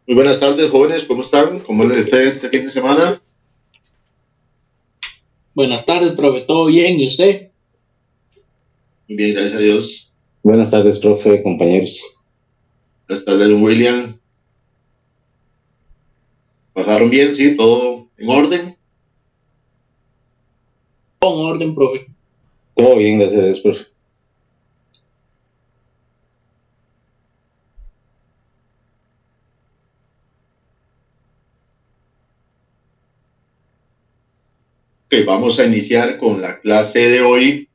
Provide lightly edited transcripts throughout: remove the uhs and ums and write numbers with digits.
Muy buenas tardes, jóvenes, ¿cómo están? ¿Cómo les fue este fin de semana? Buenas tardes, profe, ¿todo bien? ¿Y usted? Muy bien, gracias a Dios. Buenas tardes, profe, compañeros. Buenas tardes, don William. ¿Pasaron bien? ¿Sí? ¿Todo en orden? Todo en orden, profe. Todo bien, gracias a Dios, profe. Ok, vamos a iniciar con la clase de hoy.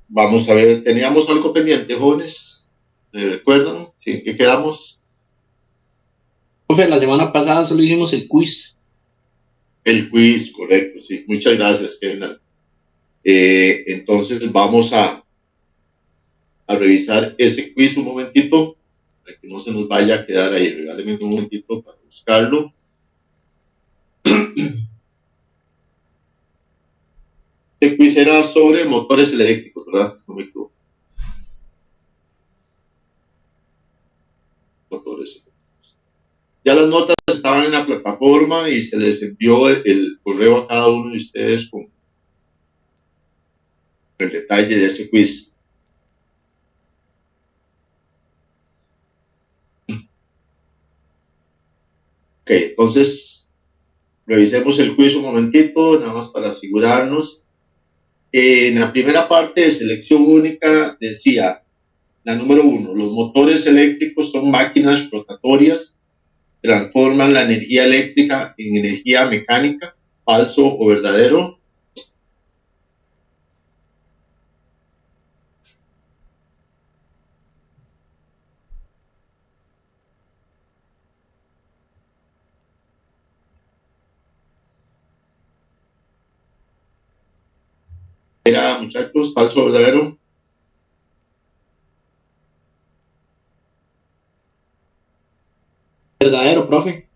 Vamos a ver, ¿teníamos algo pendiente, jóvenes? ¿Me recuerdan? ¿Sí? ¿En qué quedamos? Profe, la semana pasada solo hicimos el quiz. El quiz, correcto, sí. Muchas gracias, Kendall. Entonces vamos a revisar ese quiz un momentito, para que no se nos vaya a quedar ahí. Regálenme un momentito para buscarlo. Este quiz era sobre motores eléctricos, ¿verdad? No me equivoco. Motores eléctricos. Ya las notas estaban en la plataforma y se les envió el correo a cada uno de ustedes con el detalle de ese quiz. Ok, entonces revisemos el quiz un momentito, nada más para asegurarnos. En la primera parte de selección única decía, la número 1, los motores eléctricos son máquinas rotatorias, transforman la energía eléctrica en energía mecánica, falso o verdadero. Era, muchachos, falso o verdadero. Verdadero, profe.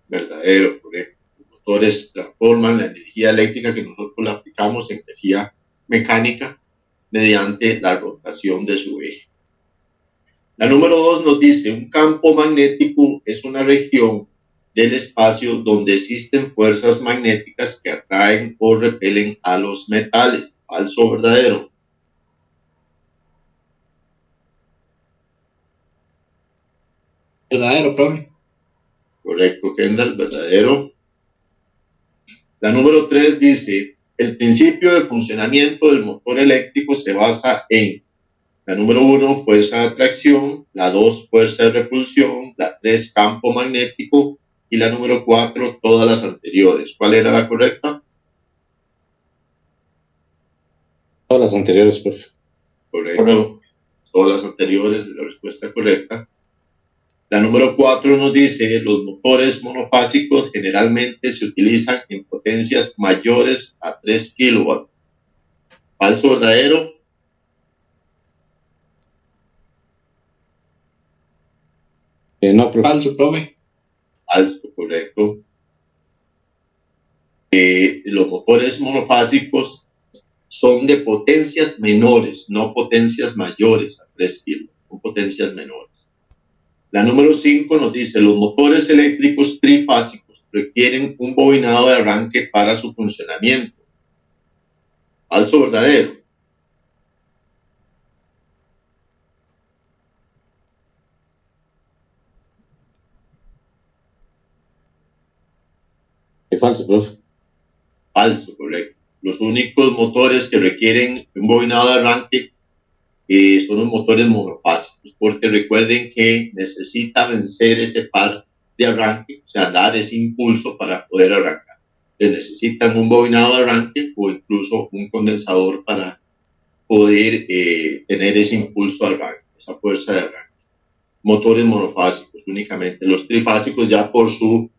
Verdadero, correcto. Los motores transforman la energía eléctrica que nosotros la aplicamos en energía mecánica mediante la rotación de su eje. La número 2 nos dice, un campo magnético es una región del espacio donde existen fuerzas magnéticas que atraen o repelen a los metales. ¿Falso o verdadero? Verdadero, profe. Correcto, Kendall, verdadero. La número 3 dice, el principio de funcionamiento del motor eléctrico se basa en la número 1, fuerza de atracción, la 2, fuerza de repulsión, la 3, campo magnético y la número 4, todas las anteriores. ¿Cuál era la correcta? Todas las anteriores, profe. Correcto. Todas las anteriores, la respuesta correcta. La número 4 nos dice, los motores monofásicos generalmente se utilizan en potencias mayores a 3 kilowatts. ¿Falso o verdadero? No, profe. Falso, profe. Falso, correcto. Los motores monofásicos son de potencias menores, no potencias mayores a 3 kilos, son potencias menores. La número 5 nos dice, los motores eléctricos trifásicos requieren un bobinado de arranque para su funcionamiento. ¿Falso o verdadero? Falso, profe. Falso, correcto. Los únicos motores que requieren un bobinado de arranque son los motores monofásicos, porque recuerden que necesita vencer ese par de arranque, o sea, dar ese impulso para poder arrancar. Necesitan un bobinado de arranque o incluso un condensador para poder tener ese impulso de arranque, esa fuerza de arranque. Motores monofásicos únicamente. Los trifásicos ya por su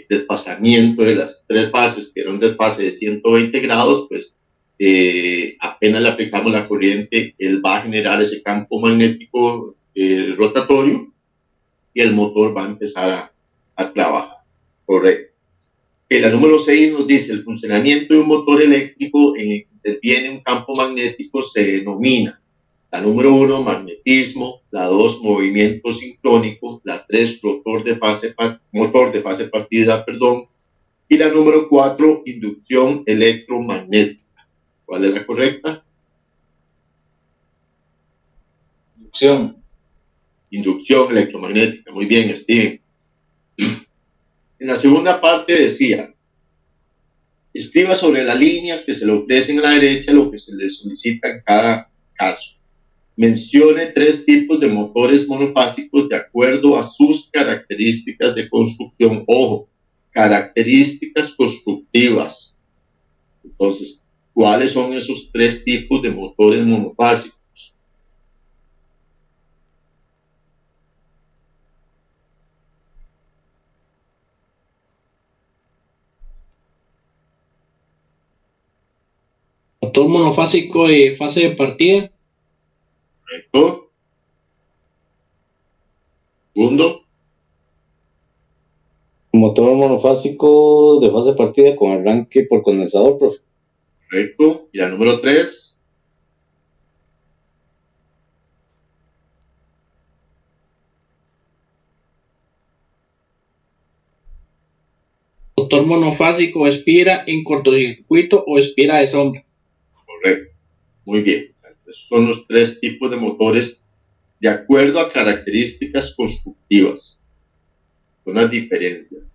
desfasamiento de las tres fases, que era un desfase de 120 grados, pues apenas le aplicamos la corriente, él va a generar ese campo magnético rotatorio y el motor va a empezar a trabajar. Correcto. La número 6 nos dice, el funcionamiento de un motor eléctrico en el que interviene un campo magnético se denomina. La número 1, magnetismo. La 2, movimiento sincrónico. La 3, motor de fase partida, perdón. Y la número 4, inducción electromagnética. ¿Cuál es la correcta? Inducción electromagnética. Muy bien, Steven. En la segunda parte decía, escriba sobre la línea que se le ofrecen a la derecha lo que se le solicita en cada caso. Mencione 3 tipos de motores monofásicos de acuerdo a sus características de construcción. Ojo, características constructivas. Entonces, ¿cuáles son esos 3 tipos de motores monofásicos? Motor monofásico y fase de partida. Correcto. Segundo. Motor monofásico de fase partida con arranque por condensador, profe. Correcto. Y la número 3. Motor monofásico expira en cortocircuito o expira de sombra. Correcto. Muy bien. Esos son los 3 tipos de motores de acuerdo a características constructivas. Son las diferencias.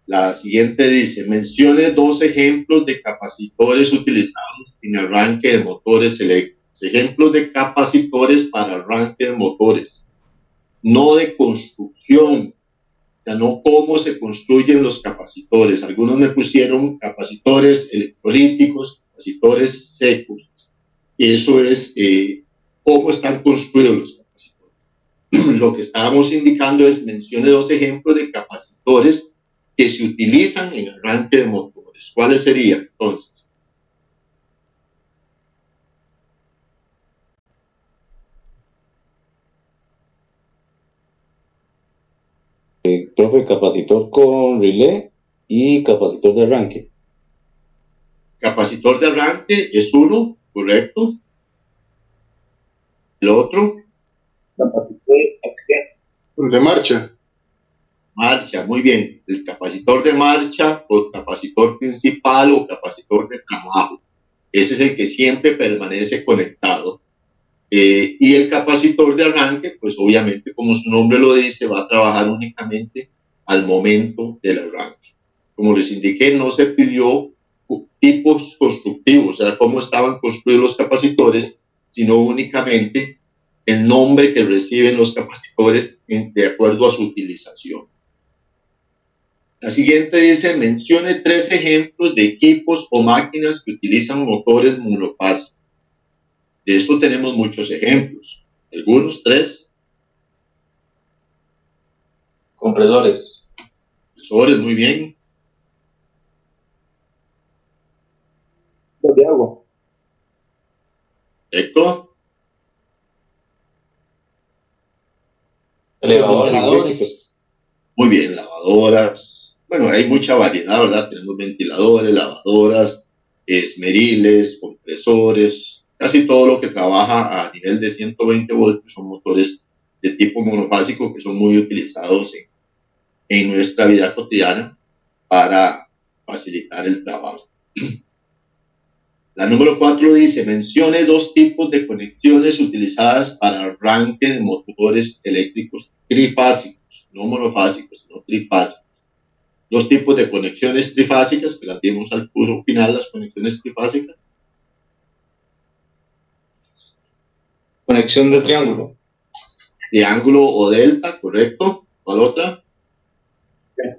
La siguiente dice, mencione 2 ejemplos de capacitores utilizados en arranque de motores eléctricos. Ejemplos de capacitores para arranque de motores, no de construcción, o sea, no cómo se construyen los capacitores. Algunos me pusieron capacitores electrolíticos, capacitores secos. Y eso es cómo están construidos los capacitores. Lo que estábamos indicando es mencione 2 ejemplos de capacitores que se utilizan en arranque de motores. ¿Cuáles serían entonces? Profe, capacitor con relé y capacitor de arranque. Capacitor de arranque es uno, correcto. El otro. De marcha. Marcha, muy bien. El capacitor de marcha o capacitor principal o capacitor de trabajo. Ese es el que siempre permanece conectado. Y el capacitor de arranque, pues obviamente, como su nombre lo dice, va a trabajar únicamente al momento del arranque. Como les indiqué, no se pidió tipos constructivos, o sea, cómo estaban construidos los capacitores, sino únicamente el nombre que reciben los capacitores de acuerdo a su utilización. La siguiente dice, mencione 3 ejemplos de equipos o máquinas que utilizan motores monofásicos. De esto tenemos muchos ejemplos. Algunos, 3. Compresores. Compresores, muy bien. De agua. Correcto. Elevadores. Muy bien, lavadoras. Bueno, hay mucha variedad, ¿verdad? Tenemos ventiladores, lavadoras, esmeriles, compresores, casi todo lo que trabaja a nivel de 120 voltios son motores de tipo monofásico que son muy utilizados en nuestra vida cotidiana para facilitar el trabajo. La número 4 dice, mencione 2 tipos de conexiones utilizadas para arranque de motores eléctricos trifásicos, no monofásicos, sino trifásicos. 2 tipos de conexiones trifásicas, que las vimos al puro final, las conexiones trifásicas. Conexión de triángulo. Triángulo o delta, correcto. ¿Cuál otra?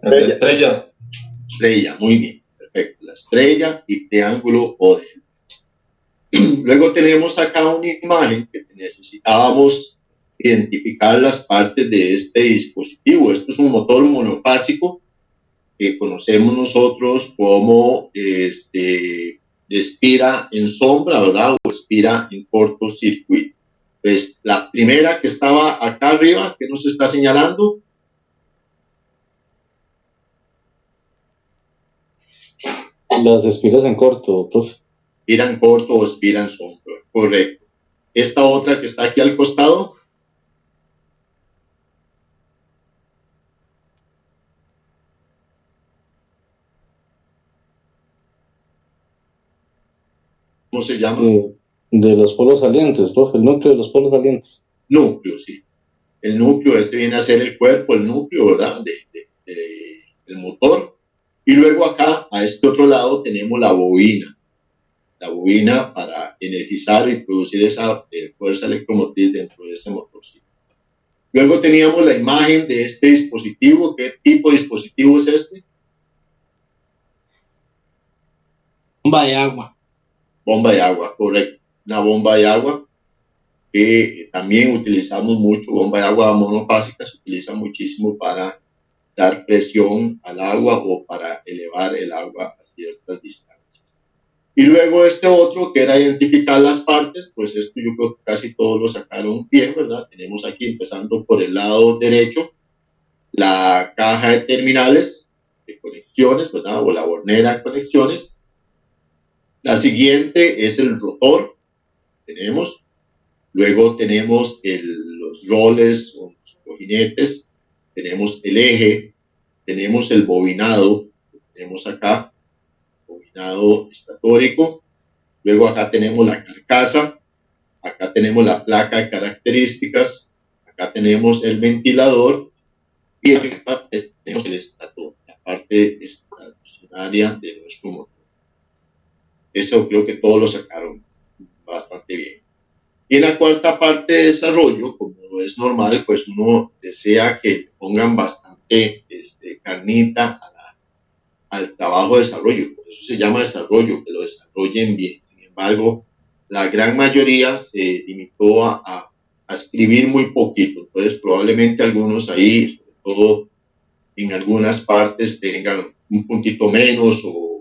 La estrella. Estrella, muy bien, perfecto. La estrella y triángulo o delta. Luego tenemos acá una imagen que necesitábamos identificar las partes de este dispositivo. Esto es un motor monofásico que conocemos nosotros como expira en sombra, ¿verdad? O expira en cortocircuito. Pues la primera que estaba acá arriba, que nos está señalando. Las espiras en corto, profe. Expira en corto o expira en sombra, correcto. esta otra que está aquí al costado, ¿cómo se llama? De los polos salientes, profe, el núcleo de los polos salientes. Núcleo, sí. El núcleo, este viene a ser el cuerpo, el núcleo, ¿verdad? El motor. Y luego acá, a este otro lado, tenemos la bobina. La bobina para energizar y producir esa fuerza electromotriz dentro de ese motorcito. Luego teníamos la imagen de este dispositivo. ¿Qué tipo de dispositivo es este? Bomba de agua. Bomba de agua, correcto. Una bomba de agua que también utilizamos mucho. Bomba de agua monofásica se utiliza muchísimo para dar presión al agua o para elevar el agua a ciertas distancias. Y luego este otro, que era identificar las partes, pues esto yo creo que casi todos lo sacaron bien, ¿verdad? Tenemos aquí, empezando por el lado derecho, la caja de terminales de conexiones, ¿verdad? O la bornera de conexiones. La siguiente es el rotor, tenemos. Luego tenemos los roles o los cojinetes, tenemos el eje, tenemos el bobinado, tenemos acá, bobinado estatórico. Luego acá tenemos la carcasa, acá tenemos la placa de características, acá tenemos el ventilador y acá tenemos el estator, la parte estacionaria de nuestro motor. Eso creo que todos lo sacaron bastante bien. Y en la cuarta parte de desarrollo, como es normal, pues uno desea que pongan bastante carnita al trabajo de desarrollo. Por eso se llama desarrollo, que lo desarrollen bien. Sin embargo, la gran mayoría se limitó a escribir muy poquito. Entonces, probablemente algunos ahí, sobre todo en algunas partes, tengan un puntito menos o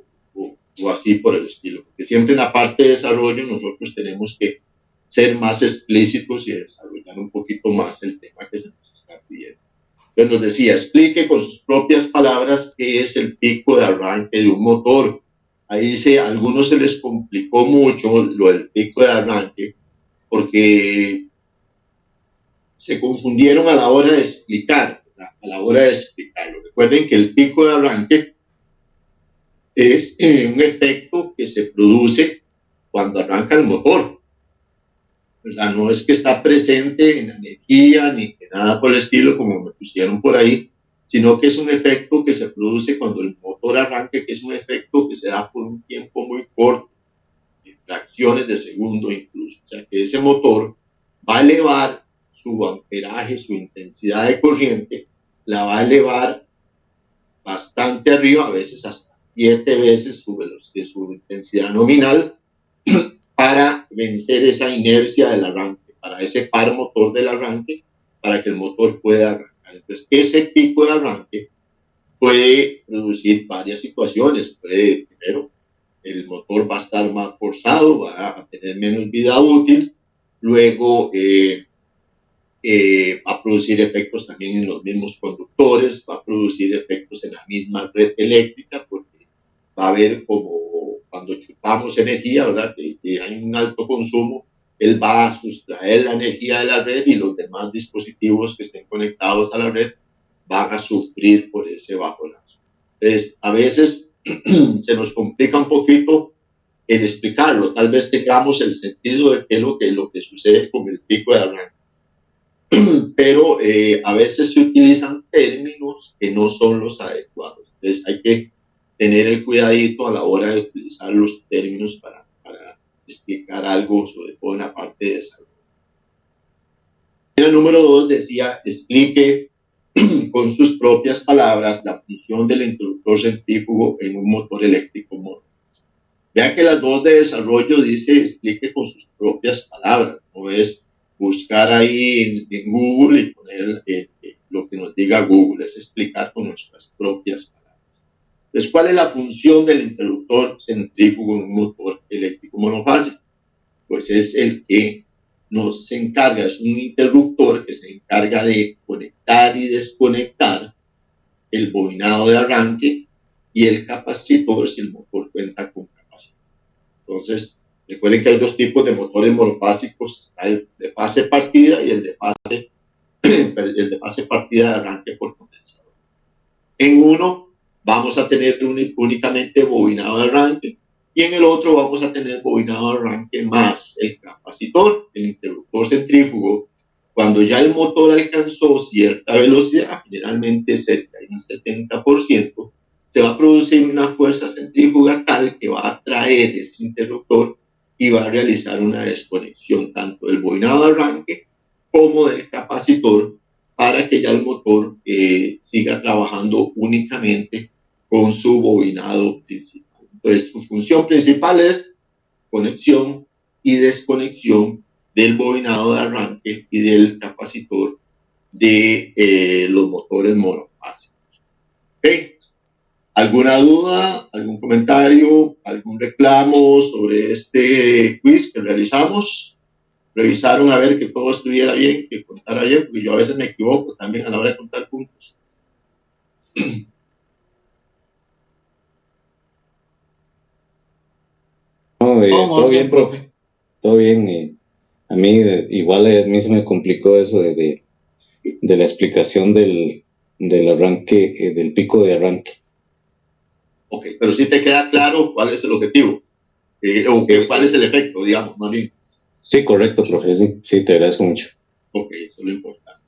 así por el estilo. Porque siempre en la parte de desarrollo nosotros tenemos que ser más explícitos y desarrollar un poquito más el tema que se nos está pidiendo. Entonces nos decía, explique con sus propias palabras qué es el pico de arranque de un motor. Ahí dice, a algunos se les complicó mucho lo del pico de arranque porque se confundieron a la hora de explicar, ¿verdad? A la hora de explicarlo. Recuerden que el pico de arranque es un efecto que se produce cuando arranca el motor. ¿Verdad? No es que está presente en la energía ni que nada por el estilo, como me pusieron por ahí, sino que es un efecto que se produce cuando el motor arranque, que es un efecto que se da por un tiempo muy corto, en fracciones de segundo incluso. O sea, que ese motor va a elevar su amperaje, su intensidad de corriente, la va a elevar bastante arriba, a veces hasta 7 veces su intensidad nominal, para vencer esa inercia del arranque, para ese par motor del arranque, para que el motor pueda arrancar. Entonces, ese pico de arranque puede producir varias situaciones. Primero, el motor va a estar más forzado, va a tener menos vida útil. Luego, va a producir efectos también en los mismos conductores, va a producir efectos en la misma red eléctrica, porque va a haber como cuando chupamos energía, ¿verdad? Que hay un alto consumo, él va a sustraer la energía de la red y los demás dispositivos que estén conectados a la red van a sufrir por ese bajo lazo. Entonces, a veces se nos complica un poquito el explicarlo, tal vez tengamos el sentido de qué es lo que sucede con el pico de arranque, pero a veces se utilizan términos que no son los adecuados. Entonces hay que tener el cuidadito a la hora de utilizar los términos para explicar algo, sobre todo en la parte de desarrollo. El número 2 decía, explique con sus propias palabras la función del interruptor centrífugo en un motor eléctrico motor. Vean que las dos de desarrollo dice, explique con sus propias palabras, no es buscar ahí en Google y poner lo que nos diga Google, es explicar con nuestras propias palabras. Entonces, ¿cuál es la función del interruptor centrífugo en un motor eléctrico monofásico? Pues es el que nos encarga, es un interruptor que se encarga de conectar y desconectar el bobinado de arranque y el capacitor si el motor cuenta con capacitor. Entonces, Recuerden que hay dos tipos de motores monofásicos, está el de fase partida y el de fase partida de arranque por condensador. En uno vamos a tener únicamente bobinado de arranque y en el otro vamos a tener bobinado de arranque más el capacitor, el interruptor centrífugo. Cuando ya el motor alcanzó cierta velocidad, generalmente cerca de un 70%, se va a producir una fuerza centrífuga tal que va a atraer ese interruptor y va a realizar una desconexión tanto del bobinado de arranque como del capacitor para que ya el motor siga trabajando únicamente con su bobinado principal. Entonces, su función principal es conexión y desconexión del bobinado de arranque y del capacitor de los motores monofásicos. ¿Okay? ¿Alguna duda, algún comentario, algún reclamo sobre este quiz que realizamos? ¿Revisaron a ver que todo estuviera bien, que contara bien? Porque yo a veces me equivoco también a la hora de contar puntos. No, todo bien, profe. Todo bien. A mí, igual a mí se me complicó eso de la explicación del arranque, del pico de arranque. Ok, pero sí te queda claro cuál es el objetivo, cuál es el efecto, digamos, más bien. Sí, correcto, profe, sí, te agradezco mucho. Ok, eso es lo importante.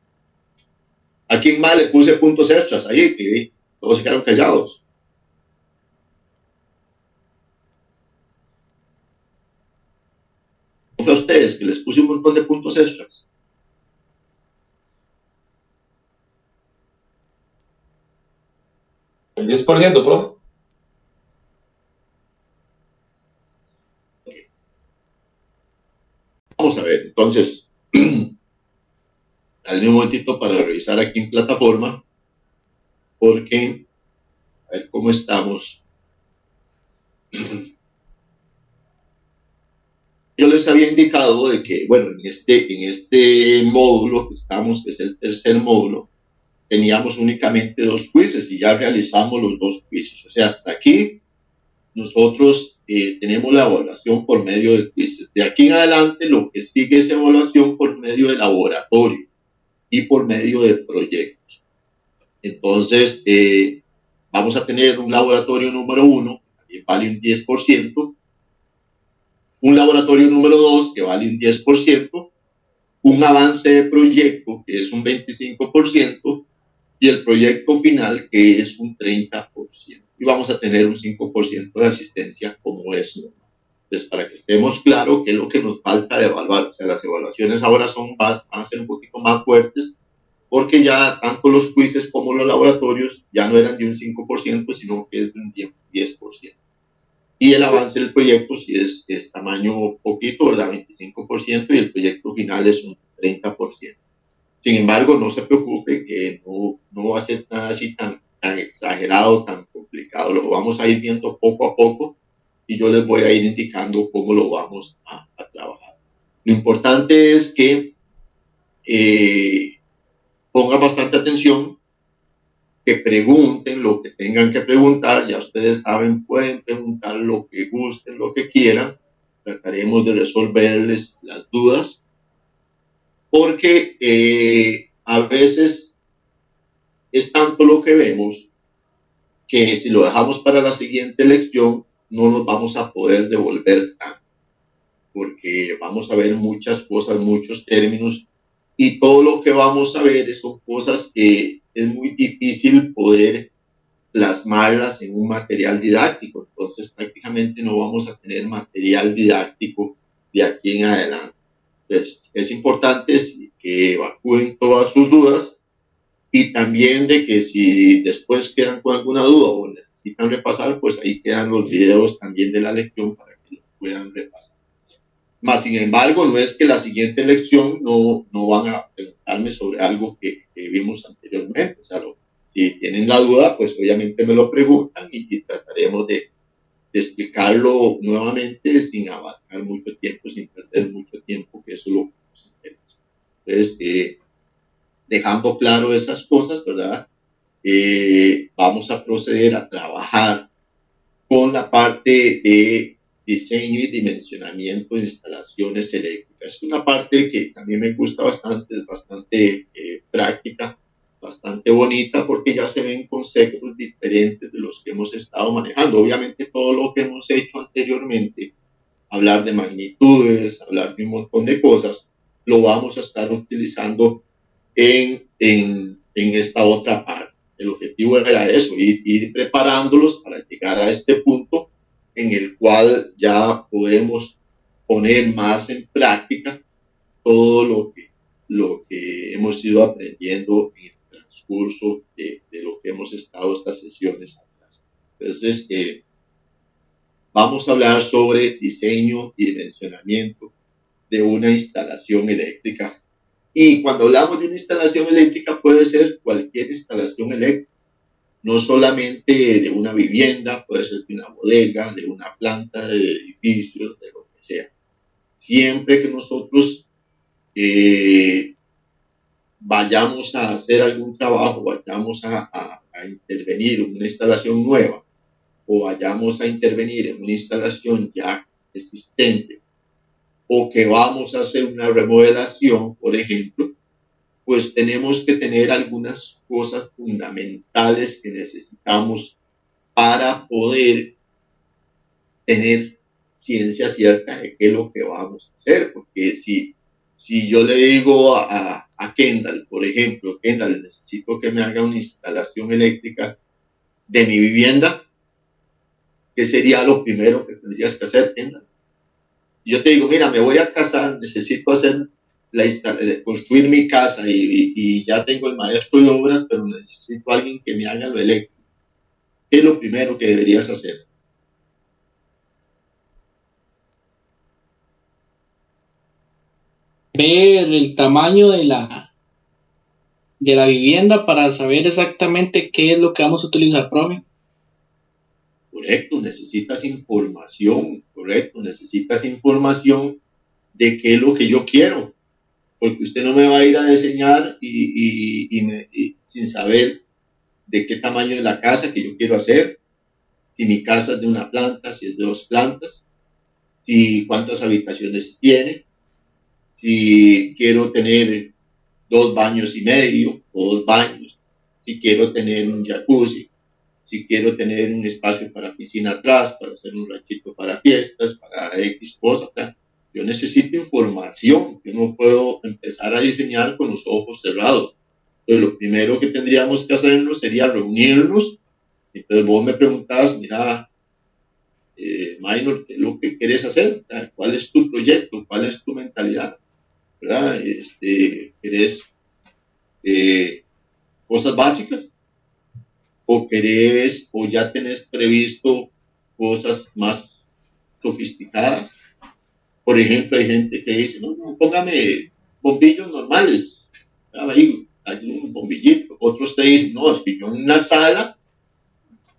¿A quién más le puse puntos extras ahí? Que todos se quedaron callados. ¿Fue a ustedes que les puse un montón de puntos extras? El 10%, pro. Okay. Vamos a ver, entonces, dale un momentito para revisar aquí en plataforma, porque a ver cómo estamos. Yo les había indicado de que, bueno, en este módulo que estamos, que es el tercer módulo, teníamos únicamente 2 quizzes y ya realizamos los 2 quizzes. O sea, hasta aquí nosotros tenemos la evaluación por medio de quizzes. De aquí en adelante lo que sigue es evaluación por medio de laboratorios y por medio de proyectos. Entonces, vamos a tener un laboratorio número 1, que vale un 10%, un laboratorio número 2, que vale un 10%, un avance de proyecto, que es un 25%, y el proyecto final, que es un 30%. Y vamos a tener un 5% de asistencia como es normal. Entonces, para que estemos claros qué es lo que nos falta de evaluar. O sea, las evaluaciones ahora van a ser un poquito más fuertes, porque ya tanto los quizzes como los laboratorios ya no eran de un 5%, sino que es de un 10%. Y el avance del proyecto sí es tamaño poquito, ¿verdad? 25%, y el proyecto final es un 30%. Sin embargo, no se preocupe que no va a ser nada así tan exagerado, tan complicado. Lo vamos a ir viendo poco a poco y yo les voy a ir indicando cómo lo vamos a trabajar. Lo importante es que pongan bastante atención, que pregunten lo que tengan que preguntar. Ya ustedes saben, pueden preguntar lo que gusten, lo que quieran. Trataremos de resolverles las dudas, porque a veces es tanto lo que vemos que si lo dejamos para la siguiente lección no nos vamos a poder devolver tanto, porque vamos a ver muchas cosas, muchos términos, y todo lo que vamos a ver son cosas que es muy difícil poder plasmarlas en un material didáctico. Entonces prácticamente no vamos a tener material didáctico de aquí en adelante. Entonces, es importante que evacúen todas sus dudas, y también de que si después quedan con alguna duda o necesitan repasar, pues ahí quedan los videos también de la lección para que los puedan repasar. Más sin embargo, no es que la siguiente lección no van a preguntarme sobre algo que vimos anteriormente. O sea, si tienen la duda, pues obviamente me lo preguntan y trataremos de explicarlo nuevamente sin abarcar mucho tiempo, sin perder mucho tiempo, que eso es lo que nos interesa. Entonces, dejando claro esas cosas, ¿verdad? Vamos a proceder a trabajar con la parte de diseño y dimensionamiento de instalaciones eléctricas. Es una parte que también me gusta bastante, es bastante práctica, bastante bonita, porque ya se ven conceptos diferentes de los que hemos estado manejando. Obviamente todo lo que hemos hecho anteriormente, hablar de magnitudes, hablar de un montón de cosas, lo vamos a estar utilizando en esta otra parte. El objetivo era eso, ir preparándolos para llegar a este punto en el cual ya podemos poner más en práctica todo lo que hemos ido aprendiendo en el transcurso de lo que hemos estado estas sesiones atrás. Entonces, vamos a hablar sobre diseño y dimensionamiento de una instalación eléctrica. Y cuando hablamos de una instalación eléctrica, puede ser cualquier instalación eléctrica, no solamente de una vivienda, puede ser de una bodega, de una planta, de edificios, de lo que sea. Siempre que nosotros vayamos a hacer algún trabajo, vayamos a intervenir en una instalación nueva o vayamos a intervenir en una instalación ya existente o que vamos a hacer una remodelación, por ejemplo, pues tenemos que tener algunas cosas fundamentales que necesitamos para poder tener ciencia cierta de qué es lo que vamos a hacer. Porque si yo le digo a Kendall, por ejemplo, Kendall, necesito que me haga una instalación eléctrica de mi vivienda, ¿qué sería lo primero que tendrías que hacer, Kendall? Yo te digo, mira, me voy a casar, necesito hacer construir mi casa y ya tengo el maestro de obras, pero necesito a alguien que me haga lo eléctrico. ¿Qué es lo primero que deberías hacer? Ver el tamaño de la vivienda para saber exactamente qué es lo que vamos a utilizar, profe. Correcto, necesitas información, de qué es lo que yo quiero, porque usted no me va a ir a diseñar y sin saber de qué tamaño es la casa que yo quiero hacer, si mi casa es de una planta, si es de 2 plantas, si cuántas habitaciones tiene, si quiero tener 2 baños y medio o 2 baños, si quiero tener un jacuzzi, si quiero tener un espacio para piscina atrás, para hacer un ranchito para fiestas, para X cosas. Yo necesito información, yo no puedo empezar a diseñar con los ojos cerrados. Entonces, lo primero que tendríamos que hacernos sería reunirnos. Entonces, vos me preguntabas, mira, Minor, ¿qué es lo que quieres hacer? ¿Cuál es tu proyecto? ¿Cuál es tu mentalidad? ¿Verdad? ¿Querés cosas básicas? ¿O querés, o ya tenés previsto cosas más sofisticadas? Por ejemplo, hay gente que dice, no, póngame bombillos normales. Ahí hay un bombillito. Otros te dicen, no, es que yo en una sala,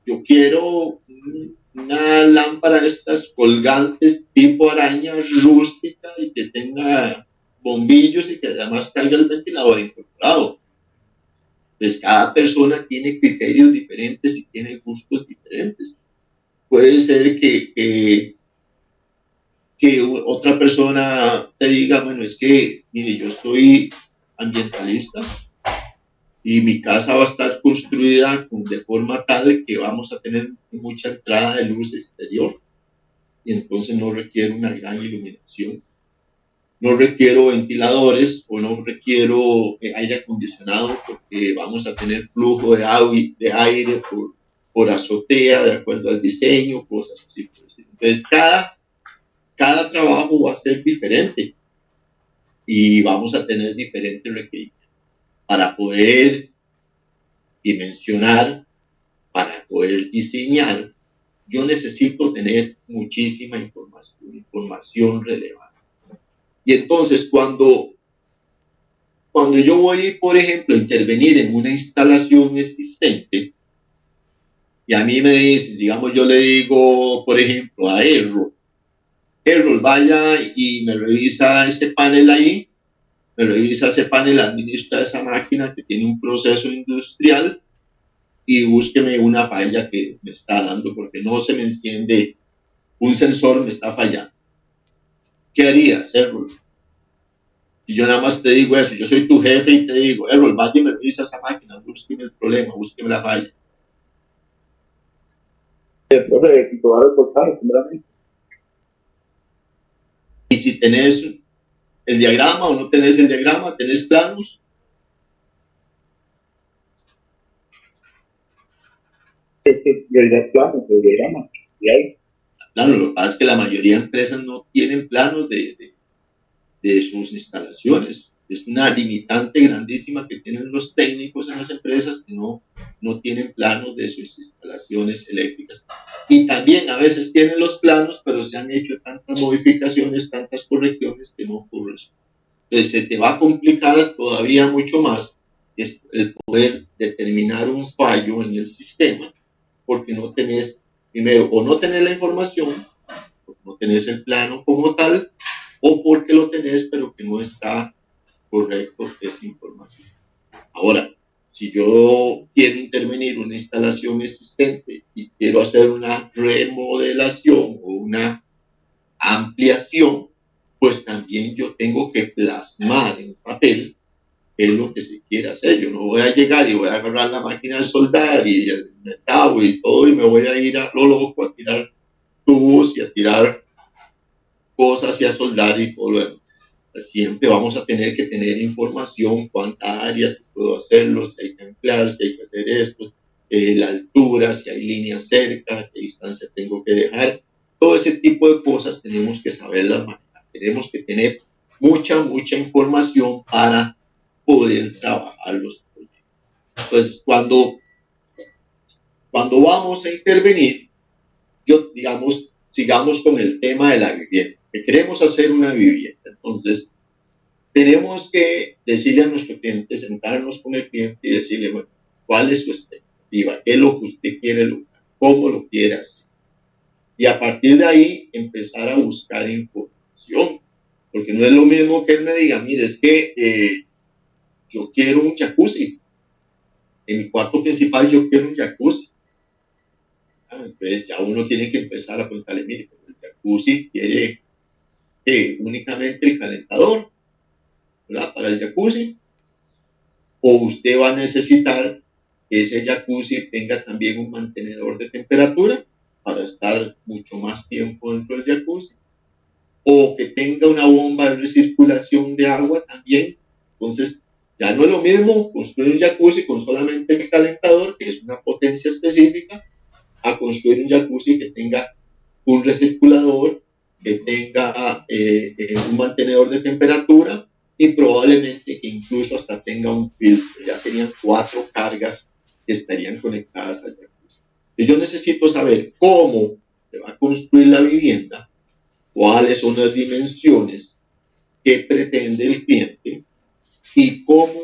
yo quiero una lámpara de estas colgantes tipo araña rústica y que tenga bombillos y que además traiga el ventilador incorporado. Pues cada persona tiene criterios diferentes y tiene gustos diferentes. Puede ser que otra persona te diga, bueno, es que, mire, yo soy ambientalista y mi casa va a estar construida de forma tal que vamos a tener mucha entrada de luz exterior y entonces no requiero una gran iluminación. No requiero ventiladores o no requiero aire acondicionado porque vamos a tener flujo de aire por azotea de acuerdo al diseño, cosas así. Entonces, cada trabajo va a ser diferente y vamos a tener diferentes requerimientos para poder dimensionar, para poder diseñar. Yo necesito tener muchísima información relevante. Y entonces cuando yo voy, por ejemplo, a intervenir en una instalación existente, y a mí me dicen, digamos, yo le digo, por ejemplo, a Errol, vaya y me revisa ese panel ahí, administra esa máquina que tiene un proceso industrial y búsqueme una falla que me está dando porque no se me enciende un sensor me está fallando. ¿Qué harías, Errol? Y yo nada más te digo eso, yo soy tu jefe y te digo, Errol, vaya y me revisa esa máquina, búsqueme el problema, búsqueme la falla. Y si tenés el diagrama o no tenés el diagrama, tenés planos. Claro, lo que pasa es que la mayoría de empresas no tienen planos de sus instalaciones. Es una limitante grandísima que tienen los técnicos en las empresas que no tienen planos de sus instalaciones eléctricas. Y también a veces tienen los planos, pero se han hecho tantas modificaciones, tantas correcciones que no corresponden. Entonces se te va a complicar todavía mucho más el poder determinar un fallo en el sistema, porque no tenés, primero, o no tenés la información, o no tenés el plano como tal, o porque lo tenés pero que no está correcto esa información. Ahora, si yo quiero intervenir en una instalación existente y quiero hacer una remodelación o una ampliación, pues también yo tengo que plasmar en papel qué es lo que se quiere hacer. Yo no voy a llegar y voy a agarrar la máquina de soldar y el metal y todo y me voy a ir a lo loco a tirar tubos y a tirar cosas y a soldar y todo lo demás. Siempre vamos a tener que tener información, cuántas áreas, si puedo hacerlo, si hay que ampliar, si hay que hacer esto, la altura, si hay líneas cerca, qué distancia tengo que dejar. Todo ese tipo de cosas tenemos que saberlas manejar. Tenemos que tener mucha información para poder trabajar los proyectos. Entonces, cuando vamos a intervenir, digamos, sigamos con el tema de la vivienda, que queremos hacer una vivienda. Entonces, tenemos que decirle a nuestro cliente, sentarnos con el cliente y decirle, bueno, ¿cuál es su expectativa? ¿Qué es lo que usted quiere lograr? ¿Cómo lo quiere hacer? Y a partir de ahí, empezar a buscar información. Porque no es lo mismo que él me diga, mire, es que yo quiero un jacuzzi. En mi cuarto principal yo quiero un jacuzzi. Entonces ya uno tiene que empezar a preguntarle, mire, el jacuzzi quiere únicamente el calentador, ¿verdad? Para el jacuzzi. O usted va a necesitar que ese jacuzzi tenga también un mantenedor de temperatura para estar mucho más tiempo dentro del jacuzzi. O que tenga una bomba de recirculación de agua también. Entonces, ya no es lo mismo construir un jacuzzi con solamente el calentador, que es una potencia específica, a construir un jacuzzi que tenga un recirculador, que tenga un mantenedor de temperatura y probablemente que incluso hasta tenga un filtro. Ya serían 4 cargas que estarían conectadas al jacuzzi. Y yo necesito saber cómo se va a construir la vivienda, cuáles son las dimensiones que pretende el cliente y cómo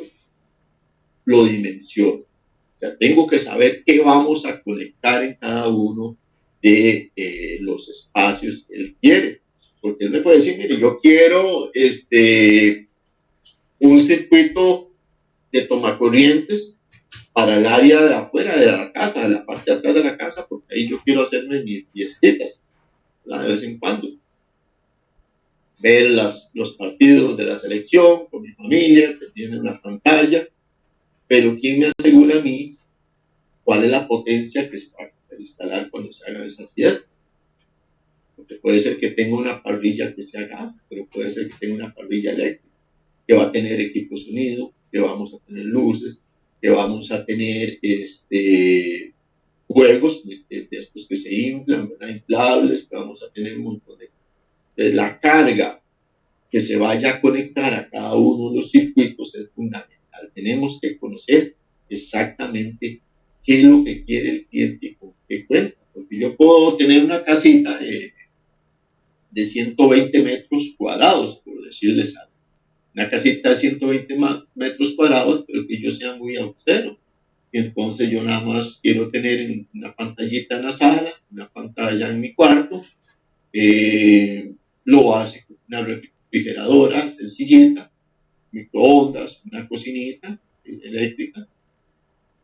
lo dimensiona. O sea, tengo que saber qué vamos a conectar en cada uno de los espacios que él quiere. Porque él me puede decir, mire, yo quiero un circuito de tomacorrientes para el área de afuera de la casa, de la parte de atrás de la casa, porque ahí yo quiero hacerme mis fiestitas, ¿verdad? De vez en cuando. Ver los partidos de la selección con mi familia, que tienen una pantalla, pero ¿quién me asegura a mí cuál es la potencia que se va a instalar cuando se hagan esas fiestas? Porque puede ser que tenga una parrilla que sea gas, pero puede ser que tenga una parrilla eléctrica, que va a tener equipo sonido, que vamos a tener luces, que vamos a tener juegos de estos que se inflan, ¿verdad? Inflables, que vamos a tener un montón de la carga que se vaya a conectar a cada uno de los circuitos es fundamental. Tenemos que conocer exactamente qué es lo que quiere el cliente y con qué cuenta. Porque yo puedo tener una casita de 120 metros cuadrados, por decirles algo. Una casita de 120 metros cuadrados, pero que yo sea muy austero. Y entonces yo nada más quiero tener una pantallita en la sala, una pantalla en mi cuarto, lo básico, una refrigeradora sencillita, microondas, una cocinita eléctrica,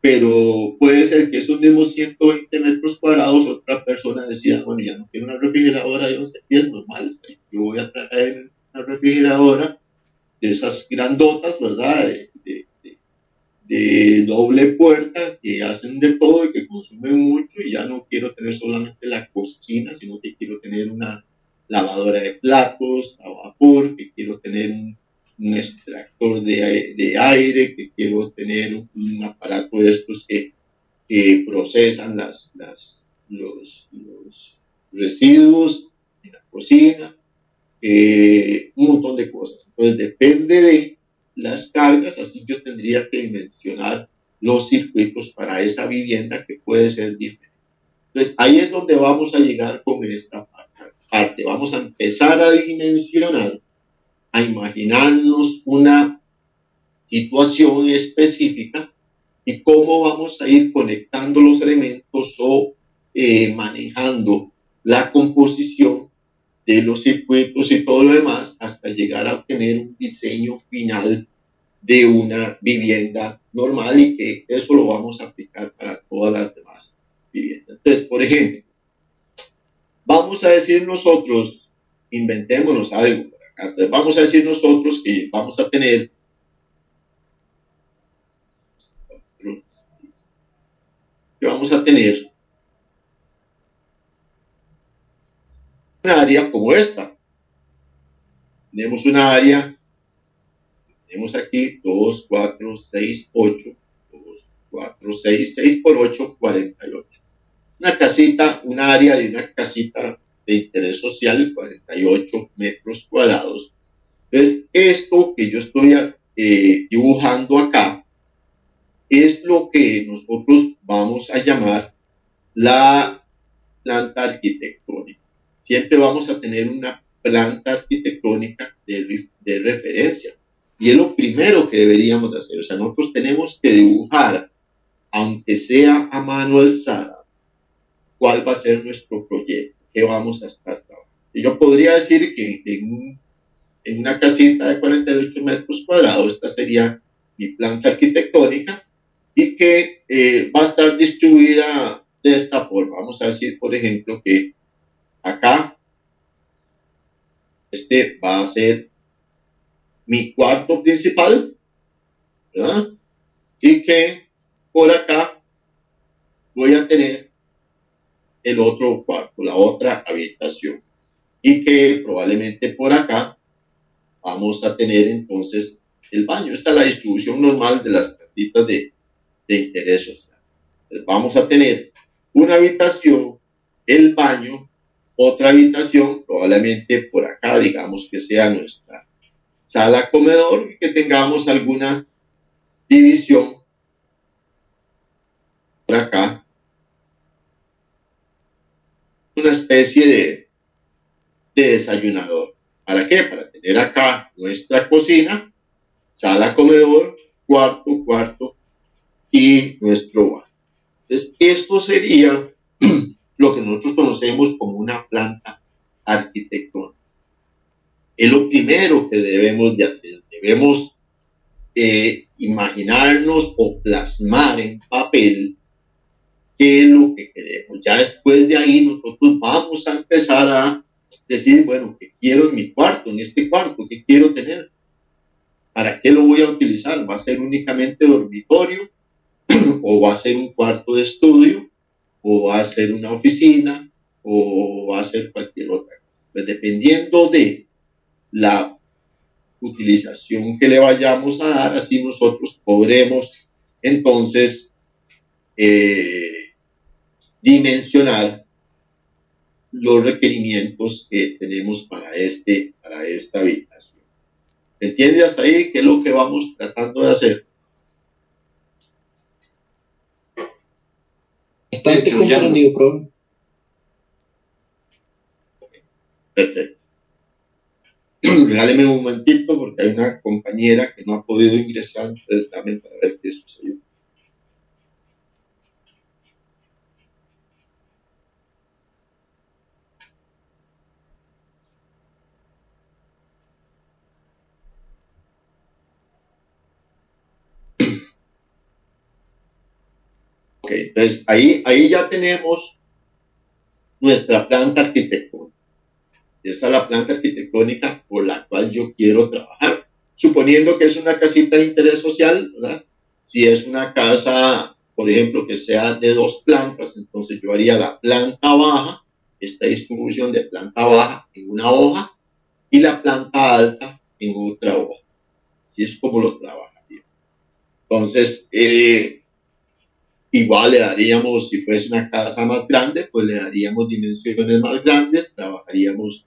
pero puede ser que esos mismos 120 metros cuadrados otra persona decida, bueno, ya no quiero una refrigeradora de 11 pies normal, yo voy a traer una refrigeradora de esas grandotas, ¿verdad? De doble puerta que hacen de todo y que consumen mucho, y ya no quiero tener solamente la cocina, sino que quiero tener una lavadora de platos a vapor, que quiero tener un extractor de aire, que quiero tener un aparato de estos que procesan los residuos en la cocina, un montón de cosas. Entonces depende de las cargas, así yo tendría que dimensionar los circuitos para esa vivienda, que puede ser diferente. Entonces ahí es donde vamos a llegar con esta parte. Vamos a empezar a dimensionar, a imaginarnos una situación específica y cómo vamos a ir conectando los elementos o manejando la composición de los circuitos y todo lo demás, hasta llegar a obtener un diseño final de una vivienda normal, y que eso lo vamos a aplicar para todas las demás viviendas. Entonces, por ejemplo, vamos a decir nosotros, inventémonos algo por acá. Entonces, vamos a decir nosotros que vamos a tener un área como esta. Tenemos una área, tenemos aquí 2, 4, 6, 8, 2, 4, 6, 6 por 8, 48. Una casita, un área de una casita de interés social, 48 metros cuadrados. Entonces, esto que yo estoy dibujando acá es lo que nosotros vamos a llamar la planta arquitectónica. Siempre vamos a tener una planta arquitectónica de referencia. Y es lo primero que deberíamos de hacer. O sea, nosotros tenemos que dibujar, aunque sea a mano alzada, cuál va a ser nuestro proyecto, qué vamos a estar trabajando. Y yo podría decir que en una casita de 48 metros cuadrados, esta sería mi planta arquitectónica, y que va a estar distribuida de esta forma. Vamos a decir, por ejemplo, que acá este va a ser mi cuarto principal, ¿verdad? Y que por acá voy a tener el otro cuarto, la otra habitación, y que probablemente por acá vamos a tener entonces el baño. Esta es la distribución normal de las casitas de interés social. Entonces vamos a tener una habitación, el baño, otra habitación, probablemente por acá, digamos que sea nuestra sala comedor, y que tengamos alguna división por acá, una especie de desayunador. ¿Para qué? Para tener acá nuestra cocina, sala comedor, cuarto y nuestro baño. Entonces, esto sería lo que nosotros conocemos como una planta arquitectónica. Es lo primero que debemos de hacer. Debemos imaginarnos o plasmar en papel qué es lo que queremos. Ya después de ahí nosotros vamos a empezar a decir, bueno, ¿qué quiero en mi cuarto, en este cuarto? ¿Qué quiero tener? ¿Para qué lo voy a utilizar? ¿Va a ser únicamente dormitorio? ¿O va a ser un cuarto de estudio? ¿O va a ser una oficina? ¿O va a ser cualquier otra cosa? Pues dependiendo de la utilización que le vayamos a dar, así nosotros podremos entonces dimensionar los requerimientos que tenemos para esta habitación. ¿Se entiende hasta ahí qué es lo que vamos tratando de hacer? Bastante comprendido, profe. Perfecto. Regáleme un momentito porque hay una compañera que no ha podido ingresar, entonces también para ver qué sucedió. Ok, entonces ahí ya tenemos nuestra planta arquitectónica. Esa es la planta arquitectónica por la cual yo quiero trabajar. Suponiendo que es una casita de interés social, ¿verdad? Si es una casa, por ejemplo, que sea de 2 plantas, entonces yo haría la planta baja, esta distribución de planta baja en una hoja y la planta alta en otra hoja. Así es como lo trabajaría. Entonces, igual le daríamos, si fuese una casa más grande, pues le daríamos dimensiones más grandes, trabajaríamos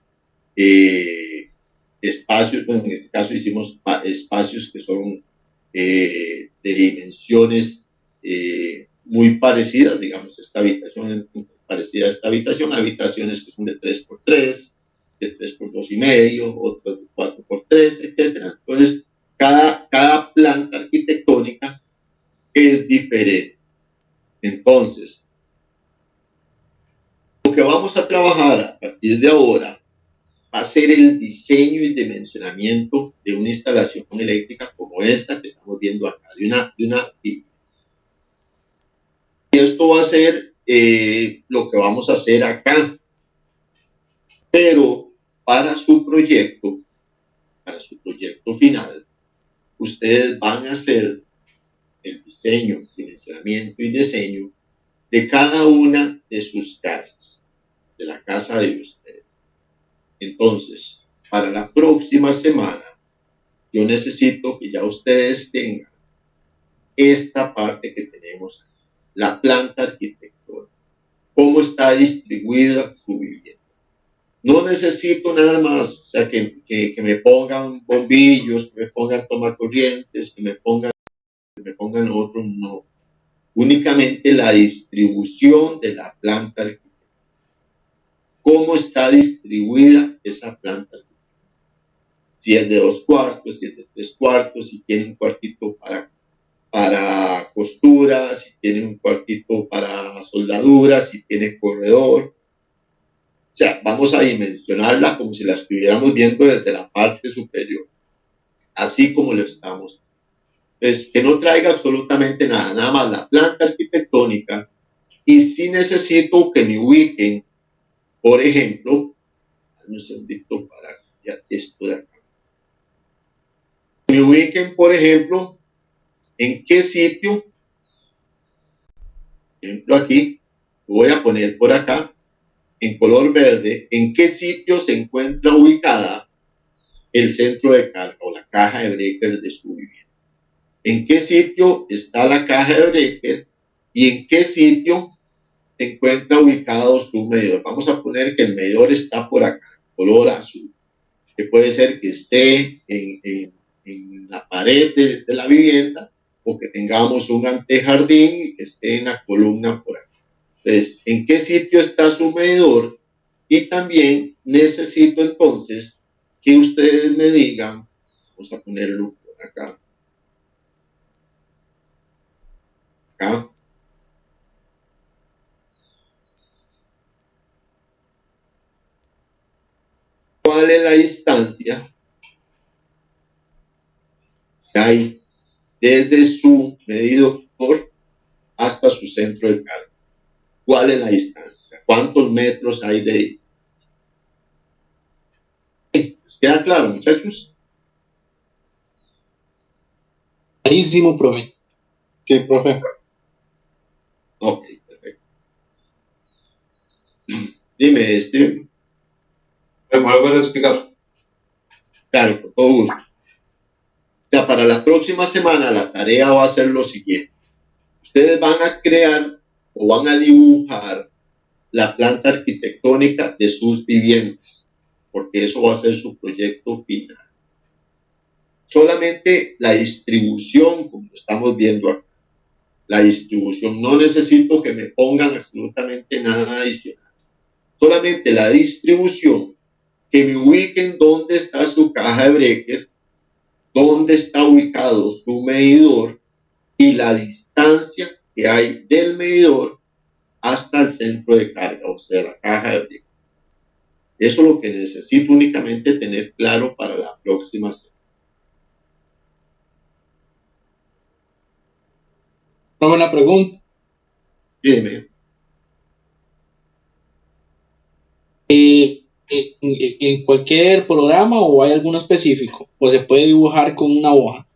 espacios, bueno, en este caso hicimos espacios que son de dimensiones muy parecidas, digamos, esta habitación parecida a esta habitación, habitaciones que son de 3x3, de 3x2,5, otras de 4x3, etc. Entonces, cada planta arquitectónica es diferente. Entonces, lo que vamos a trabajar a partir de ahora va a ser el diseño y dimensionamiento de una instalación eléctrica como esta que estamos viendo acá, de una y esto va a ser lo que vamos a hacer acá. Pero para su proyecto final, ustedes van a hacer el diseño, dimensionamiento y diseño de cada una de sus casas, de la casa de ustedes. Entonces, para la próxima semana, yo necesito que ya ustedes tengan esta parte que tenemos, la planta arquitectónica, cómo está distribuida su vivienda. No necesito nada más, o sea, que me pongan bombillos, que me pongan tomacorrientes, que me pongan otros, no. Únicamente la distribución de la planta arquitectónica. ¿Cómo está distribuida esa planta arquitectónica? Si es de 2 cuartos, si es de 3 cuartos, si tiene un cuartito para costura, si tiene un cuartito para soldadura, si tiene corredor. O sea, vamos a dimensionarla como si la estuviéramos viendo desde la parte superior, así como lo estamos. Entonces, que no traiga absolutamente nada, nada más la planta arquitectónica. Y si necesito que me ubiquen, por ejemplo, un segundito para ya esto de acá. Me ubiquen, por ejemplo, en qué sitio, por ejemplo aquí, voy a poner por acá, en color verde, en qué sitio se encuentra ubicada el centro de carga o la caja de breaker de su vivienda. En qué sitio está la caja de breaker y en qué sitio se encuentra ubicado su medidor. Vamos a poner que el medidor está por acá, color azul, que puede ser que esté en la pared de la vivienda o que tengamos un antejardín y que esté en la columna por acá. Entonces, ¿en qué sitio está su medidor? Y también necesito entonces que ustedes me digan, vamos a ponerlo por acá, acá, ¿cuál es la distancia que hay desde su medidor hasta su centro de carga? ¿Cuál es la distancia? ¿Cuántos metros hay de distancia? ¿Les queda claro, muchachos? Clarísimo, profe. ¿Qué, profe? Ok, perfecto. Dime, Steven. ¿Me vuelvo a explicar? Claro, con todo gusto. O sea, para la próxima semana la tarea va a ser lo siguiente. Ustedes van a crear o van a dibujar la planta arquitectónica de sus viviendas, porque eso va a ser su proyecto final. Solamente la distribución, como estamos viendo acá, la distribución, no necesito que me pongan absolutamente nada adicional. Solamente la distribución, que me ubiquen dónde está su caja de breaker, dónde está ubicado su medidor y la distancia que hay del medidor hasta el centro de carga, o sea, la caja de breaker. Eso es lo que necesito únicamente tener claro para la próxima semana. Una buena pregunta. Dime. ¿En cualquier programa o hay alguno específico? ¿O se puede dibujar con una hoja?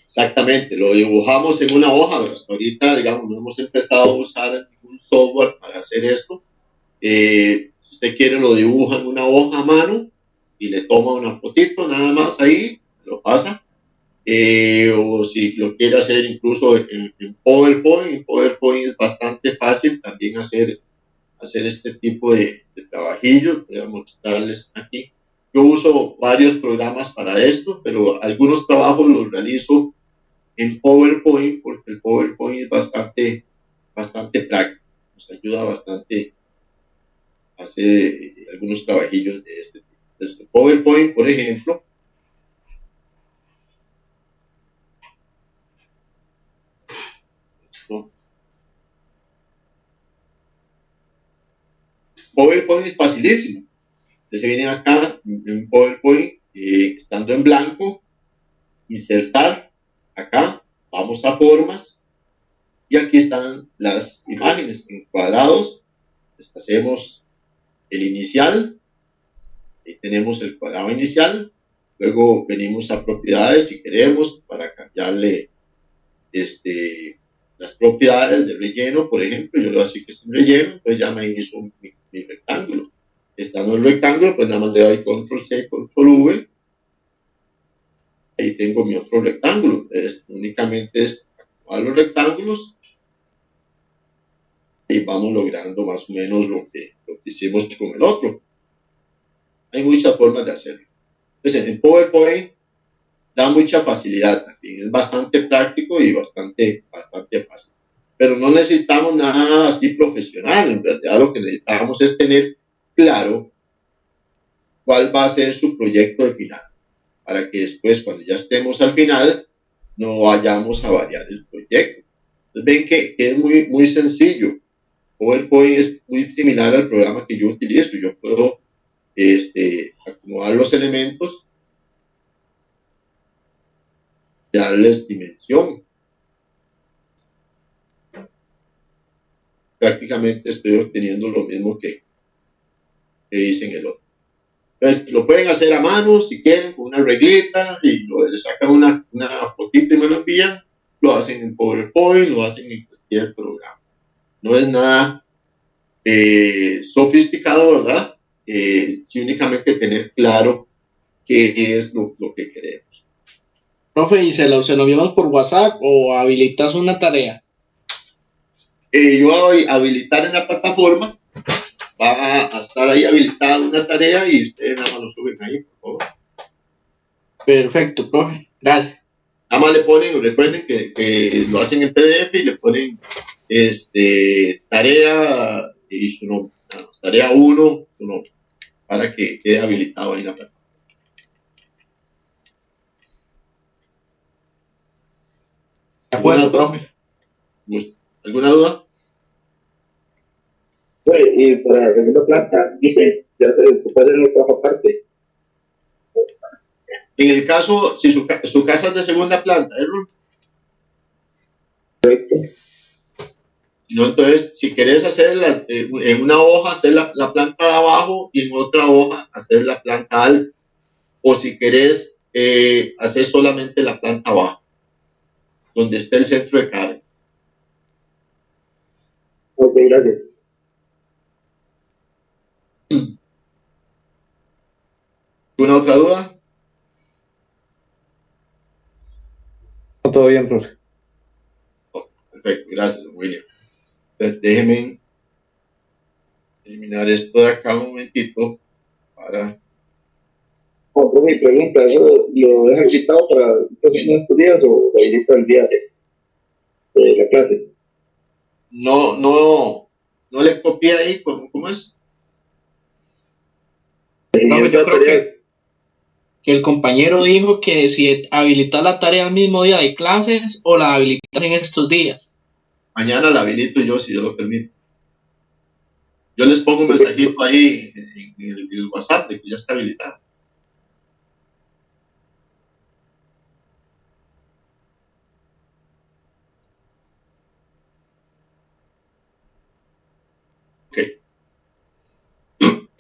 Exactamente, lo dibujamos en una hoja, pero hasta ahorita, digamos, no hemos empezado a usar ningún software para hacer esto. Si usted quiere, lo dibuja en una hoja a mano y le toma una fotito nada más ahí, lo pasa. O si lo quiere hacer incluso en PowerPoint es bastante fácil también hacer este tipo de trabajillos. Voy a mostrarles aquí. Yo uso varios programas para esto, pero algunos trabajos los realizo en PowerPoint porque el PowerPoint es bastante práctico, nos ayuda bastante a hacer algunos trabajillos de este tipo. Entonces, PowerPoint, por ejemplo, ¿no? PowerPoint es facilísimo. Entonces viene acá en PowerPoint, estando en blanco, insertar, acá, vamos a formas, y aquí están las imágenes en cuadrados. Les hacemos el inicial, ahí tenemos el cuadrado inicial, luego venimos a propiedades si queremos para cambiarle las propiedades de relleno, por ejemplo, yo lo así que es un relleno, entonces ya me hizo mi rectángulo. Estando el rectángulo, pues nada más le doy control C, control V, ahí tengo mi otro rectángulo. Entonces, únicamente es acomodar los rectángulos y vamos logrando más o menos lo que hicimos con el otro. Hay muchas formas de hacerlo. Entonces, en PowerPoint da mucha facilidad también, es bastante práctico y bastante fácil. Pero no necesitamos nada así profesional, en realidad lo que necesitamos es tener claro cuál va a ser su proyecto de final, para que después, cuando ya estemos al final, no vayamos a variar el proyecto. Entonces, ven que es muy sencillo. PowerPoint es muy similar al programa que yo utilizo. Yo puedo acomodar los elementos, darles dimensión. Prácticamente estoy obteniendo lo mismo que hice en el otro. Entonces, lo pueden hacer a mano si quieren, con una reglita, y le sacan una fotito y me lo envían. Lo hacen en PowerPoint, lo hacen en cualquier programa. No es nada sofisticado, ¿verdad? Sí, únicamente tener claro qué es lo que queremos. Profe, ¿y se lo enviamos por WhatsApp o habilitas una tarea? Yo voy a habilitar en la plataforma, va a estar ahí habilitada una tarea y ustedes nada más lo suben ahí, por favor. Perfecto, profe, gracias. Nada más le ponen, recuerden que lo hacen en PDF y le ponen tarea y su nombre, tarea 1, su nombre, para que quede habilitado ahí en la plataforma. De acuerdo, profe. ¿Alguna duda? Y para la segunda planta, dice, ya se puede hacer otra parte. En el caso, si su casa es de segunda planta, ¿eh, Ron? Correcto. No, entonces, si querés hacer en una hoja, hacer la planta de abajo y en otra hoja, hacer la planta alta. O si querés hacer solamente la planta baja, donde está el centro de carga. Ok, gracias. ¿Alguna otra duda? No, todo bien, profe. Oh, perfecto, gracias, William. Entonces, déjenme eliminar esto de acá un momentito para... Mi pregunta, ¿eso lo deja habilitado para estos días o lo habilita el día de la clase? No le copié ahí, ¿cómo es? Profe, yo creo que el compañero dijo que si habilitas la tarea el mismo día de clases o la habilitas en estos días. Mañana la habilito yo, si yo lo permito. Yo les pongo un mensajito ahí en el WhatsApp de que ya está habilitado.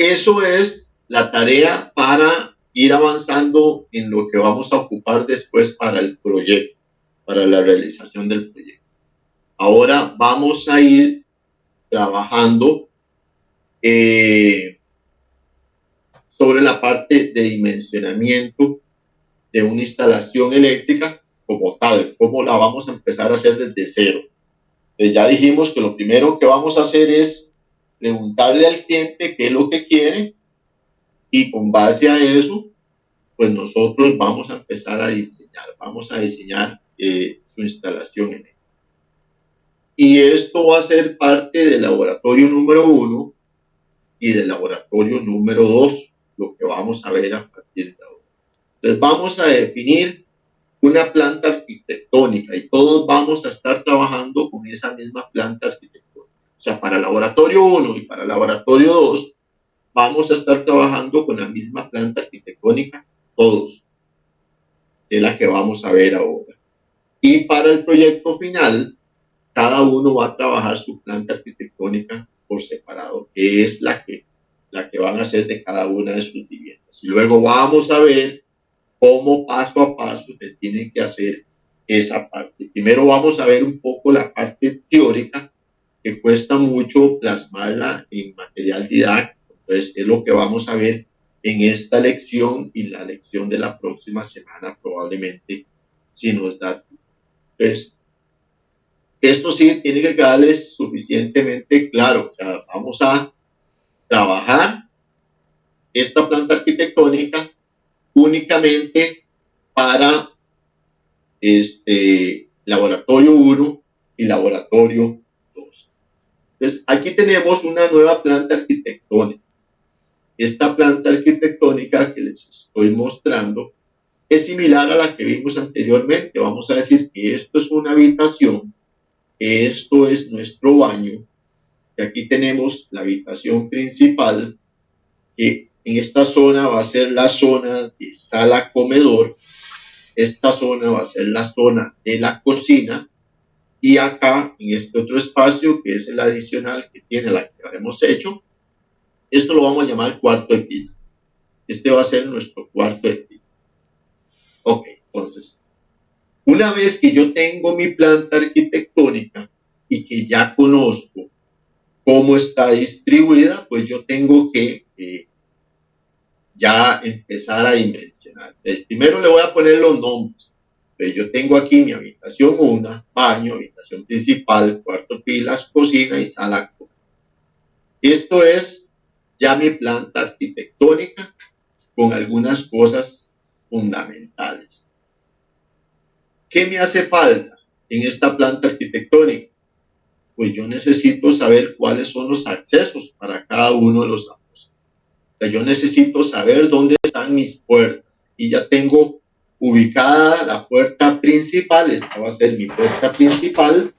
eso es la tarea para ir avanzando en lo que vamos a ocupar después para el proyecto, para la realización del proyecto. Ahora vamos a ir trabajando sobre la parte de dimensionamiento de una instalación eléctrica como tal, cómo la vamos a empezar a hacer desde cero. Entonces ya dijimos que lo primero que vamos a hacer es preguntarle al cliente qué es lo que quiere y con base a eso, pues nosotros vamos a empezar a diseñar su instalación eléctrica. Y esto va a ser parte del laboratorio número 1 y del laboratorio número 2, lo que vamos a ver a partir de ahora. Entonces vamos a definir una planta arquitectónica y todos vamos a estar trabajando con esa misma planta arquitectónica. O sea, para el laboratorio 1 y para el laboratorio 2 vamos a estar trabajando con la misma planta arquitectónica todos, es la que vamos a ver ahora. Y para el proyecto final, cada uno va a trabajar su planta arquitectónica por separado, que es la que van a hacer de cada una de sus viviendas. Y luego vamos a ver cómo paso a paso se tiene que hacer esa parte. Primero vamos a ver un poco la parte teórica, que cuesta mucho plasmarla en material didáctico. Entonces es lo que vamos a ver en esta lección y la lección de la próxima semana probablemente, si nos da. Pues esto sí tiene que quedarles suficientemente claro. O sea, vamos a trabajar esta planta arquitectónica únicamente para laboratorio 1 y laboratorio 2. Entonces, aquí tenemos una nueva planta arquitectónica. Esta planta arquitectónica que les estoy mostrando es similar a la que vimos anteriormente. Vamos a decir que esto es una habitación, que esto es nuestro baño, y aquí tenemos la habitación principal, que en esta zona va a ser la zona de sala-comedor, esta zona va a ser la zona de la cocina, y acá, en este otro espacio, que es el adicional que tiene la que habíamos hecho, esto lo vamos a llamar cuarto de pilas. Este va a ser nuestro cuarto de pilas. Ok, entonces, una vez que yo tengo mi planta arquitectónica y que ya conozco cómo está distribuida, pues yo tengo que ya empezar a dimensionar. Primero le voy a poner los nombres. Pues yo tengo aquí mi habitación 1, baño, habitación principal, cuarto pilas, cocina y sala. Esto es ya mi planta arquitectónica con algunas cosas fundamentales. ¿Qué me hace falta en esta planta arquitectónica? Pues yo necesito saber cuáles son los accesos para cada uno de los aposentos. O sea, yo necesito saber dónde están mis puertas. Y ya tengo ubicada la puerta principal. Esta va a ser mi puerta principal.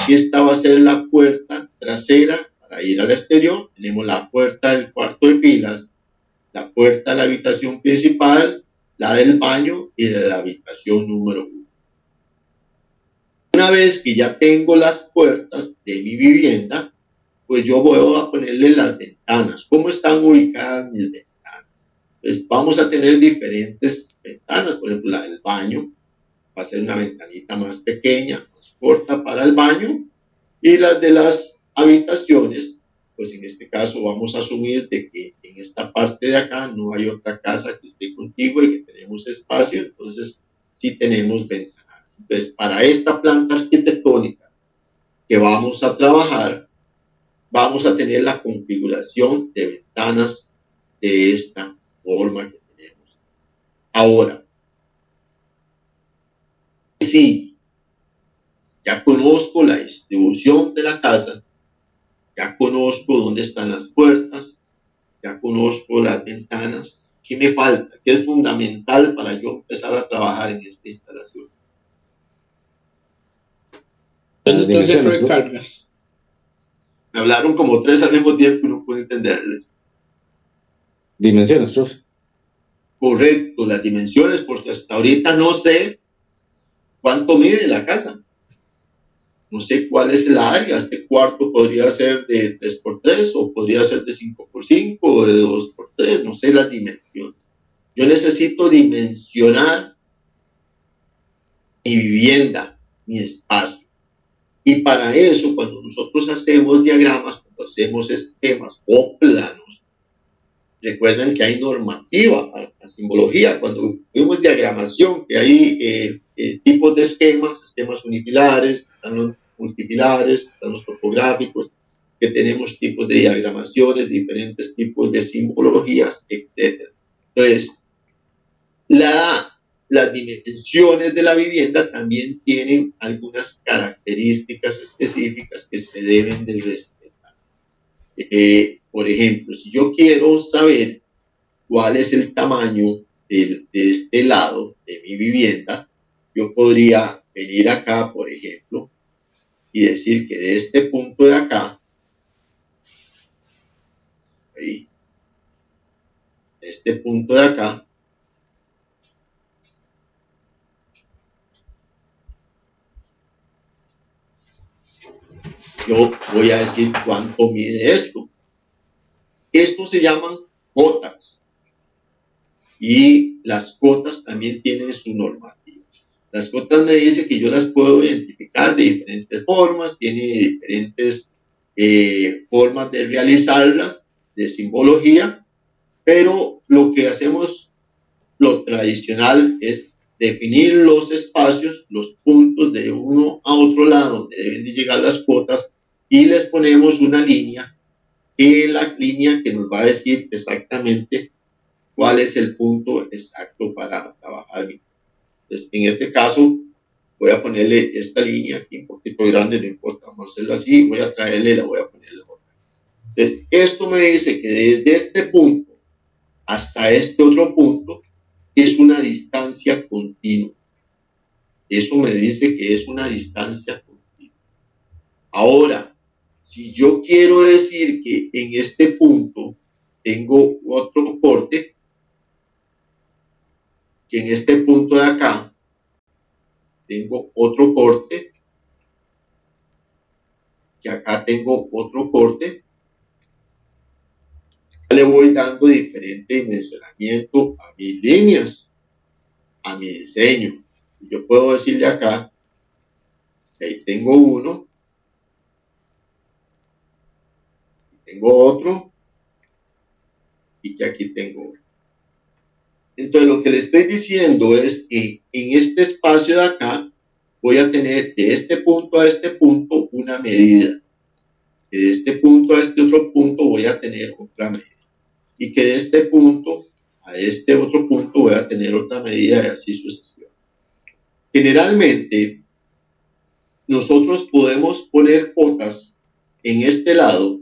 Y esta va a ser la puerta trasera para ir al exterior. Tenemos la puerta del cuarto de pilas, la puerta de la habitación principal, la del baño y de la habitación número 1. Una vez que ya tengo las puertas de mi vivienda, pues yo voy a ponerle las ventanas. ¿Cómo están ubicadas mis ventanas? Pues vamos a tener diferentes ventanas. Por ejemplo, la del baño va a ser una ventanita más pequeña, más corta para el baño. Y las de las habitaciones, pues en este caso vamos a asumir de que en esta parte de acá no hay otra casa que esté contigua y que tenemos espacio, entonces sí tenemos ventanas. Entonces, para esta planta arquitectónica que vamos a trabajar, vamos a tener la configuración de ventanas de esta forma que tenemos. Ahora, sí, ya conozco la distribución de la casa, ya conozco dónde están las puertas, ya conozco las ventanas. ¿Qué me falta? ¿Qué es fundamental para yo empezar a trabajar en esta instalación? ¿Dónde está el centro de cargas? Me hablaron como 3 al mismo tiempo y no pude entenderles. Dimensiones, profe. Correcto, las dimensiones, porque hasta ahorita no sé cuánto mide la casa. no sé cuál es la área. Este cuarto podría ser de 3x3 o podría ser de 5x5 o de 2x3, no sé las dimensiones. Yo necesito dimensionar mi vivienda, mi espacio. Y para eso, cuando nosotros hacemos diagramas, cuando hacemos esquemas o planos, recuerden que hay normativa para la simbología. Cuando vemos diagramación, que hay tipos de esquemas unipilares, están los multipilares, están los topográficos, que tenemos tipos de diagramaciones, diferentes tipos de simbologías, etc. Entonces, las dimensiones de la vivienda también tienen algunas características específicas que se deben de respetar. Por ejemplo, si yo quiero saber cuál es el tamaño de este lado de mi vivienda, yo podría venir acá, por ejemplo, y decir que de este punto de acá, ahí, de este punto de acá, yo voy a decir cuánto mide esto. Estos se llaman cotas. Y las cotas también tienen su normativa. Las cotas me dicen que yo las puedo identificar de diferentes formas, tiene diferentes formas de realizarlas, de simbología, pero lo que hacemos, lo tradicional, es definir los espacios, los puntos de uno a otro lado donde deben de llegar las cotas y les ponemos una línea, que es la línea que nos va a decir exactamente cuál es el punto exacto para trabajar. Entonces, en este caso, voy a ponerle esta línea aquí un poquito grande, no importa, vamos a hacerlo así, voy a traerle, la voy a ponerle otra. Entonces, esto me dice que desde este punto hasta este otro punto es una distancia continua. Eso me dice que es una distancia continua. Ahora, si yo quiero decir que en este punto tengo otro corte, que en este punto de acá tengo otro corte, que acá tengo otro corte, le voy dando diferente dimensionamiento a mis líneas, a mi diseño. Yo puedo decirle acá que ahí tengo uno, tengo otro y que aquí tengo otro. Entonces lo que le estoy diciendo es que en este espacio de acá voy a tener de este punto a este punto una medida. De este punto a este otro punto voy a tener otra medida. Y que de este punto a este otro punto voy a tener otra medida y así sucesivamente. Generalmente, nosotros podemos poner cotas en este lado,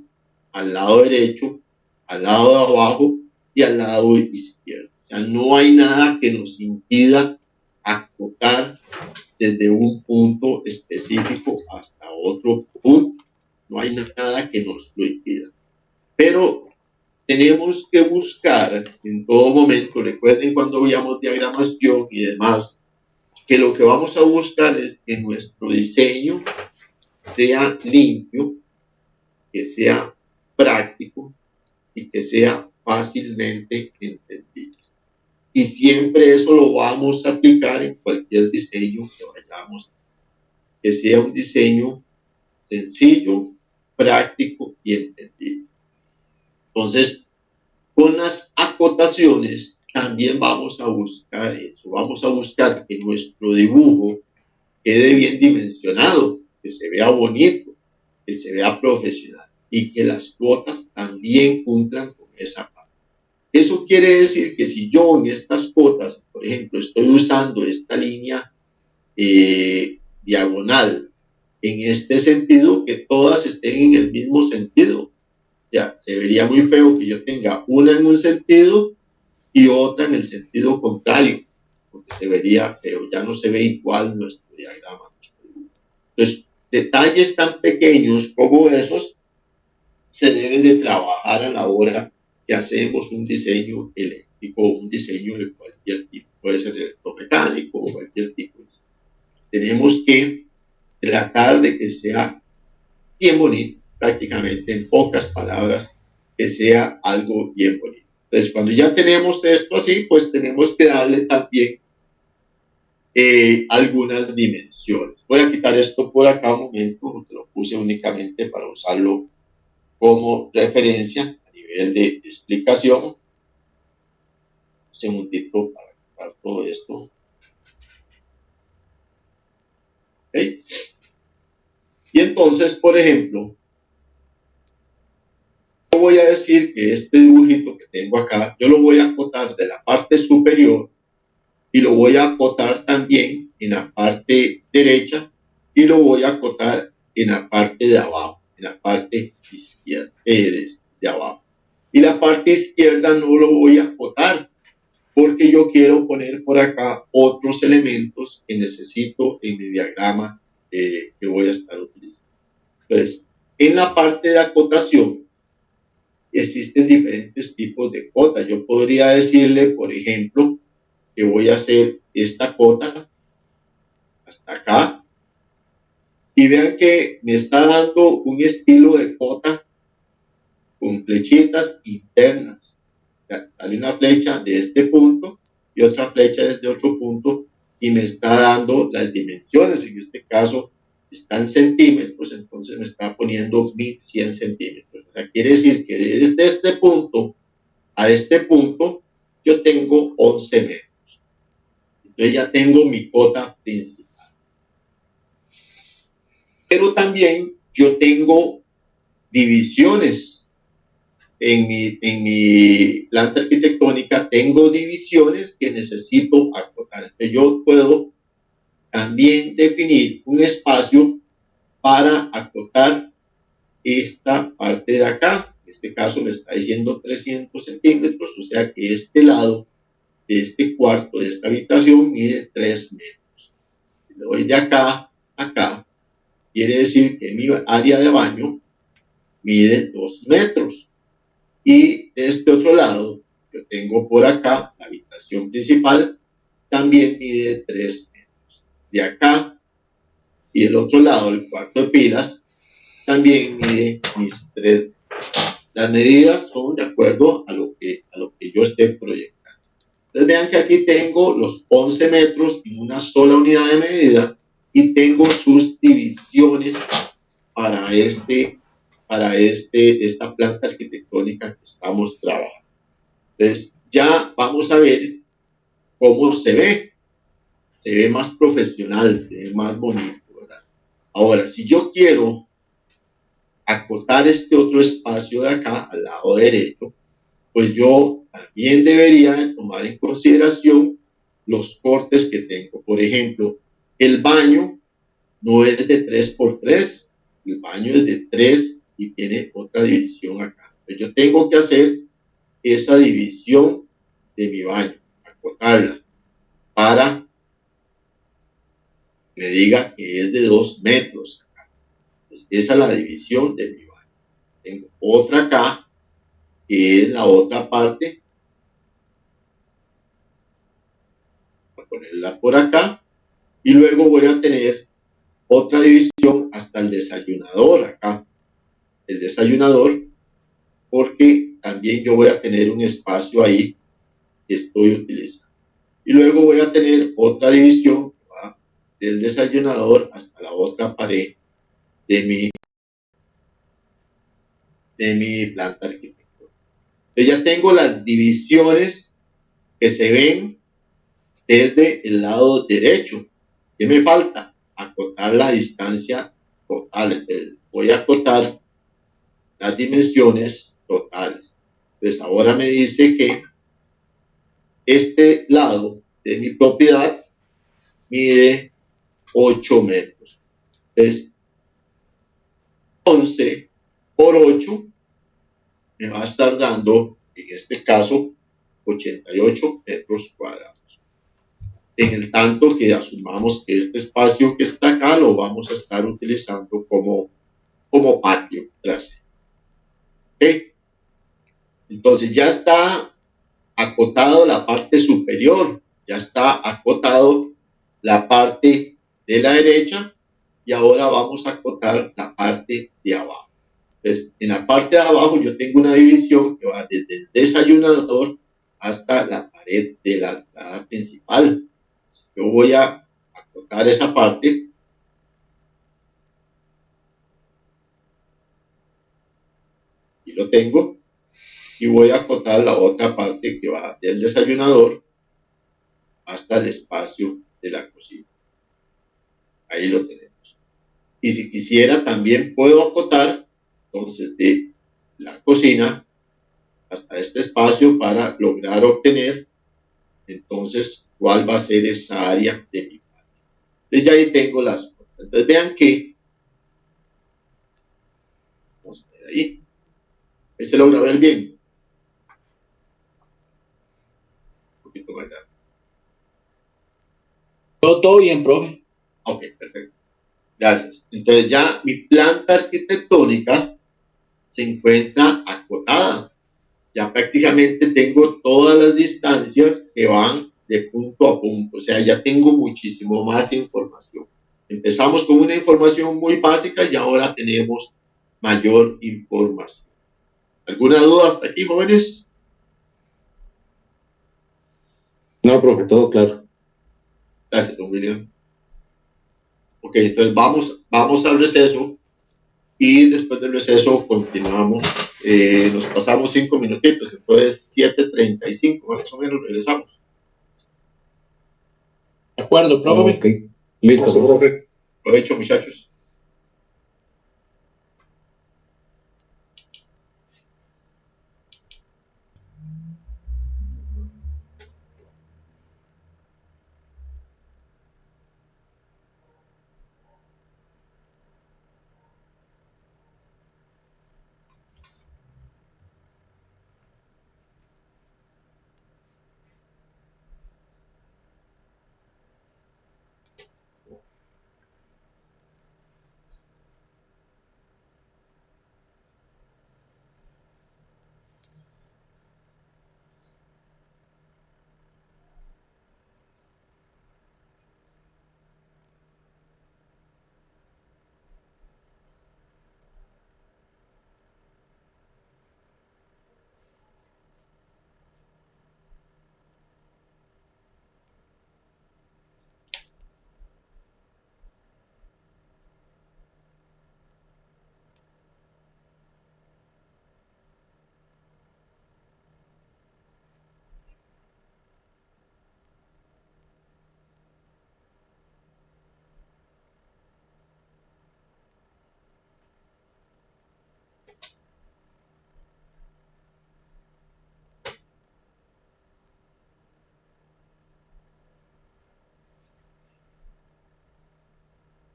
al lado derecho, al lado de abajo y al lado izquierdo. O sea, no hay nada que nos impida acotar desde un punto específico hasta otro punto. No hay nada que nos lo impida. Pero tenemos que buscar en todo momento, recuerden cuando veíamos diagramación y demás, que lo que vamos a buscar es que nuestro diseño sea limpio, que sea práctico y que sea fácilmente entendible. Y siempre eso lo vamos a aplicar en cualquier diseño que vayamos a hacer. Que sea un diseño sencillo, práctico y entendible. Entonces, con las acotaciones también vamos a buscar eso. Vamos a buscar que nuestro dibujo quede bien dimensionado, que se vea bonito, que se vea profesional y que las cuotas también cumplan con esa parte. Eso quiere decir que si yo en estas cuotas, por ejemplo, estoy usando esta línea diagonal en este sentido, que todas estén en el mismo sentido. Ya, se vería muy feo que yo tenga una en un sentido y otra en el sentido contrario, porque se vería feo, ya no se ve igual nuestro diagrama. Entonces, detalles tan pequeños como esos se deben de trabajar a la hora que hacemos un diseño eléctrico o un diseño de cualquier tipo, puede ser electromecánico o cualquier tipo. Tenemos que tratar de que sea bien bonito, prácticamente en pocas palabras, que sea algo bien bonito. Entonces, cuando ya tenemos esto así, pues tenemos que darle también algunas dimensiones. Voy a quitar esto por acá un momento, porque lo puse únicamente para usarlo como referencia a nivel de explicación. Un segundito para quitar todo esto. ¿Okay? Y entonces, por ejemplo, yo voy a decir que este dibujito que tengo acá, yo lo voy a acotar de la parte superior y lo voy a acotar también en la parte derecha y lo voy a acotar en la parte de abajo, en la parte izquierda, de abajo. Y la parte izquierda no lo voy a acotar porque yo quiero poner por acá otros elementos que necesito en mi diagrama que voy a estar utilizando. Entonces, en la parte de acotación existen diferentes tipos de cota. Yo podría decirle, por ejemplo, que voy a hacer esta cota hasta acá y vean que me está dando un estilo de cota con flechitas internas. Sale una flecha de este punto y otra flecha desde otro punto y me está dando las dimensiones. En este caso están centímetros, entonces me está poniendo 1100 centímetros. O sea, quiere decir que desde este punto a este punto yo tengo 11 metros. Entonces ya tengo mi cota principal. Pero también yo tengo divisiones. En mi planta arquitectónica tengo divisiones que necesito acotar. Entonces yo puedo también definir un espacio para acotar esta parte de acá. En este caso me está diciendo 300 centímetros, o sea que este lado de este cuarto, de esta habitación, mide 3 metros. Si le doy de acá a acá, quiere decir que mi área de baño mide 2 metros. Y de este otro lado, yo tengo por acá la habitación principal, también mide 3 metros. De acá y del otro lado, el cuarto de pilas, también mide mis 3 metros. Las medidas son de acuerdo a lo que yo esté proyectando. Entonces vean que aquí tengo los 11 metros en una sola unidad de medida y tengo sus divisiones para esta planta arquitectónica que estamos trabajando. Entonces, ya vamos a ver cómo se ve. Se ve más profesional, se ve más bonito, ¿verdad? Ahora, si yo quiero acotar este otro espacio de acá, al lado derecho, pues yo también debería tomar en consideración los cortes que tengo. Por ejemplo, el baño no es de 3x3, el baño es de 3 y tiene otra división acá. Entonces yo tengo que hacer esa división de mi baño, acotarla, para que me diga que es de 2 metros acá. Entonces esa es la división de mi baño. Tengo otra acá, que es la otra parte. Voy a ponerla por acá. Y luego voy a tener otra división hasta el desayunador acá. El desayunador, porque también yo voy a tener un espacio ahí que estoy utilizando. Y luego voy a tener otra división que va del desayunador hasta la otra pared de mi planta arquitectónica. Entonces ya tengo las divisiones que se ven desde el lado derecho. ¿Qué me falta? Acotar la distancia total. Entonces voy a acotar las dimensiones totales. Entonces ahora me dice que este lado de mi propiedad mide 8 metros. Entonces 11 por 8 me va a estar dando, en este caso, 88 metros cuadrados. En el tanto que asumamos que este espacio que está acá lo vamos a estar utilizando como patio trasero. ¿Okay? Entonces ya está acotado la parte superior, ya está acotado la parte de la derecha y ahora vamos a acotar la parte de abajo. Entonces, en la parte de abajo yo tengo una división que va desde el desayunador hasta la pared de la entrada principal. Yo voy a acotar esa parte. Y lo tengo. Y voy a acotar la otra parte que va del desayunador hasta el espacio de la cocina. Ahí lo tenemos. Y si quisiera también puedo acotar entonces de la cocina hasta este espacio para lograr obtener entonces cuál va a ser esa área de mi patio. Entonces ya ahí tengo las cosas. Entonces vean que vamos a ver ahí se logra ver bien. Un poquito más grande. Todo bien, profe. Ok, perfecto. Gracias. Entonces ya mi planta arquitectónica se encuentra acotada. Ya prácticamente tengo todas las distancias que van de punto a punto. O sea, ya tengo muchísimo más información. Empezamos con una información muy básica y ahora tenemos mayor información. ¿Alguna duda hasta aquí, jóvenes? No, profe, todo claro. Gracias, don William. Ok, entonces vamos al receso y después del receso continuamos. Nos pasamos 5 minutitos, entonces 7:35 más o menos regresamos. De acuerdo, profe. Ok, listo, profe. Provecho, muchachos.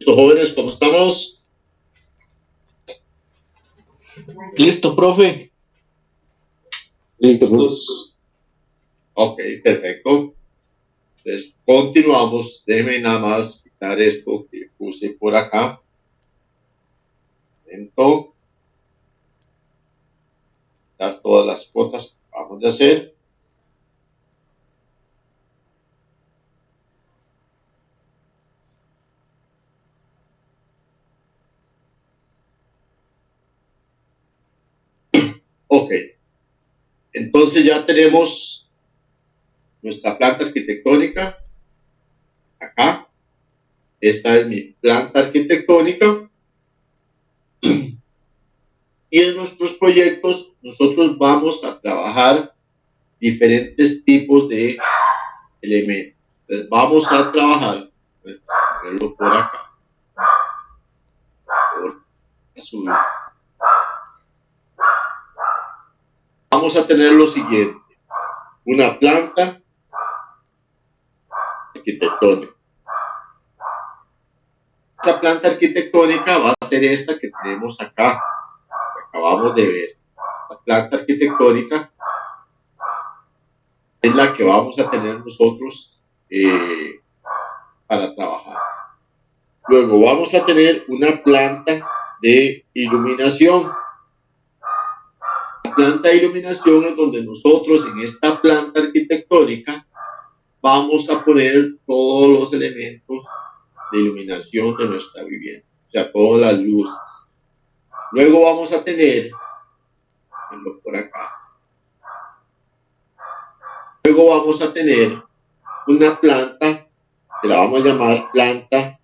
Jóvenes, ¿cómo estamos? Listo, profe. Listos. Ok, perfecto. Entonces, continuamos. Déjenme nada más quitar esto que puse por acá. Entonces, dar todas las cosas que vamos a hacer. Ok. Entonces ya tenemos nuestra planta arquitectónica acá. Esta es mi planta arquitectónica. Y en nuestros proyectos nosotros vamos a trabajar diferentes tipos de elementos. Entonces, vamos a trabajar, ponerlo por acá, por azul. Vamos a tener lo siguiente: una planta arquitectónica. Esa planta arquitectónica va a ser esta que tenemos acá, que acabamos de ver. La planta arquitectónica es la que vamos a tener nosotros para trabajar. Luego vamos a tener una planta de iluminación. La planta de iluminación es donde nosotros en esta planta arquitectónica vamos a poner todos los elementos de iluminación de nuestra vivienda, o sea, todas las luces. Luego vamos a tener, por acá, luego vamos a tener una planta que la vamos a llamar planta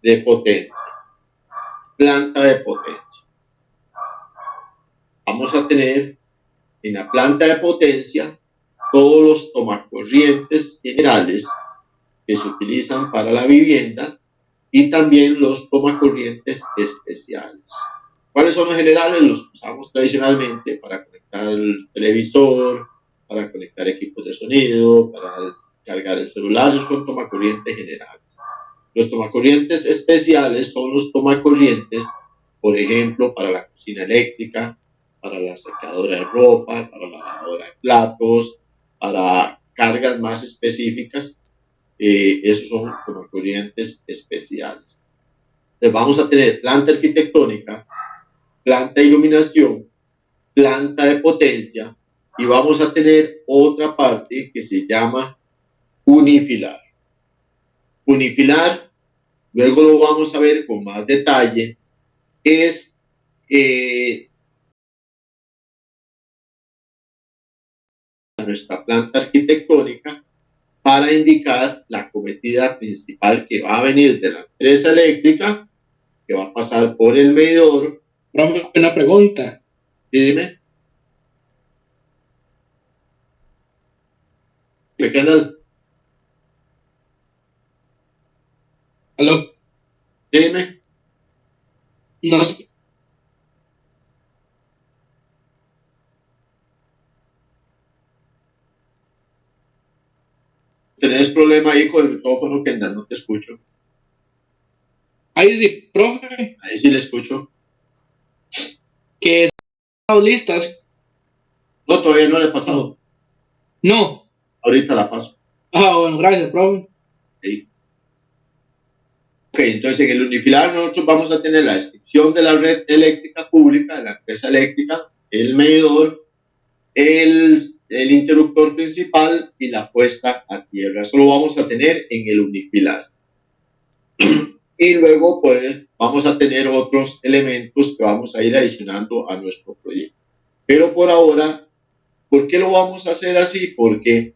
de potencia. Planta de potencia. Vamos a tener en la planta de potencia todos los tomacorrientes generales que se utilizan para la vivienda y también los tomacorrientes especiales. ¿Cuáles son los generales? Los usamos tradicionalmente para conectar el televisor, para conectar equipos de sonido, para cargar el celular. Son tomacorrientes generales. Los tomacorrientes especiales son los tomacorrientes, por ejemplo, para la cocina eléctrica, para la secadora de ropa, para la lavadora de platos, para cargas más específicas. Esos son tomacorrientes especiales. Entonces vamos a tener planta arquitectónica, planta de iluminación, planta de potencia y vamos a tener otra parte que se llama unifilar. Unifilar, luego lo vamos a ver con más detalle, es nuestra planta arquitectónica para indicar la cometida principal que va a venir de la empresa eléctrica, que va a pasar por el medidor. Una pregunta. Dime. ¿Me quedan? ¿Aló? Dime. No. ¿Tenés problema ahí con el micrófono, Kendall? No te escucho. Ahí sí, profe. Ahí sí le escucho. Que están listas. No, todavía no le he pasado. No. Ahorita la paso. Bueno, gracias, profe. Sí. Ok, entonces en el unifilar nosotros vamos a tener la descripción de la red eléctrica pública, de la empresa eléctrica, el medidor, el interruptor principal y la puesta a tierra. Eso lo vamos a tener en el unifilar. Y luego pues vamos a tener otros elementos que vamos a ir adicionando a nuestro proyecto. Pero por ahora, ¿por qué lo vamos a hacer así? Porque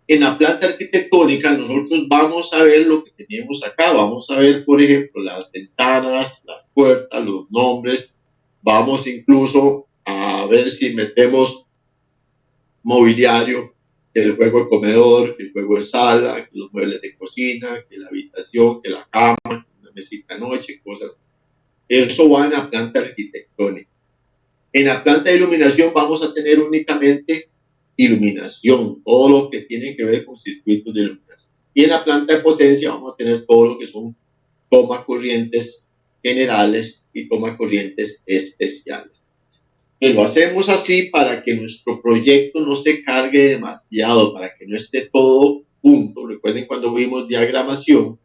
en la planta arquitectónica nosotros vamos a ver lo que tenemos acá. Vamos a ver, por ejemplo, las ventanas, las puertas, los nombres. Vamos incluso a ver si metemos mobiliario, que el juego de comedor, que el juego de sala, que los muebles de cocina, que la habitación, que la cama, una mesita de noche, cosas. Eso va en la planta arquitectónica. En la planta de iluminación vamos a tener únicamente iluminación, todo lo que tiene que ver con circuitos de iluminación. Y en la planta de potencia vamos a tener todo lo que son tomacorrientes generales y tomacorrientes especiales. Y lo hacemos así para que nuestro proyecto no se cargue demasiado, para que no esté todo junto. Recuerden cuando vimos diagramación,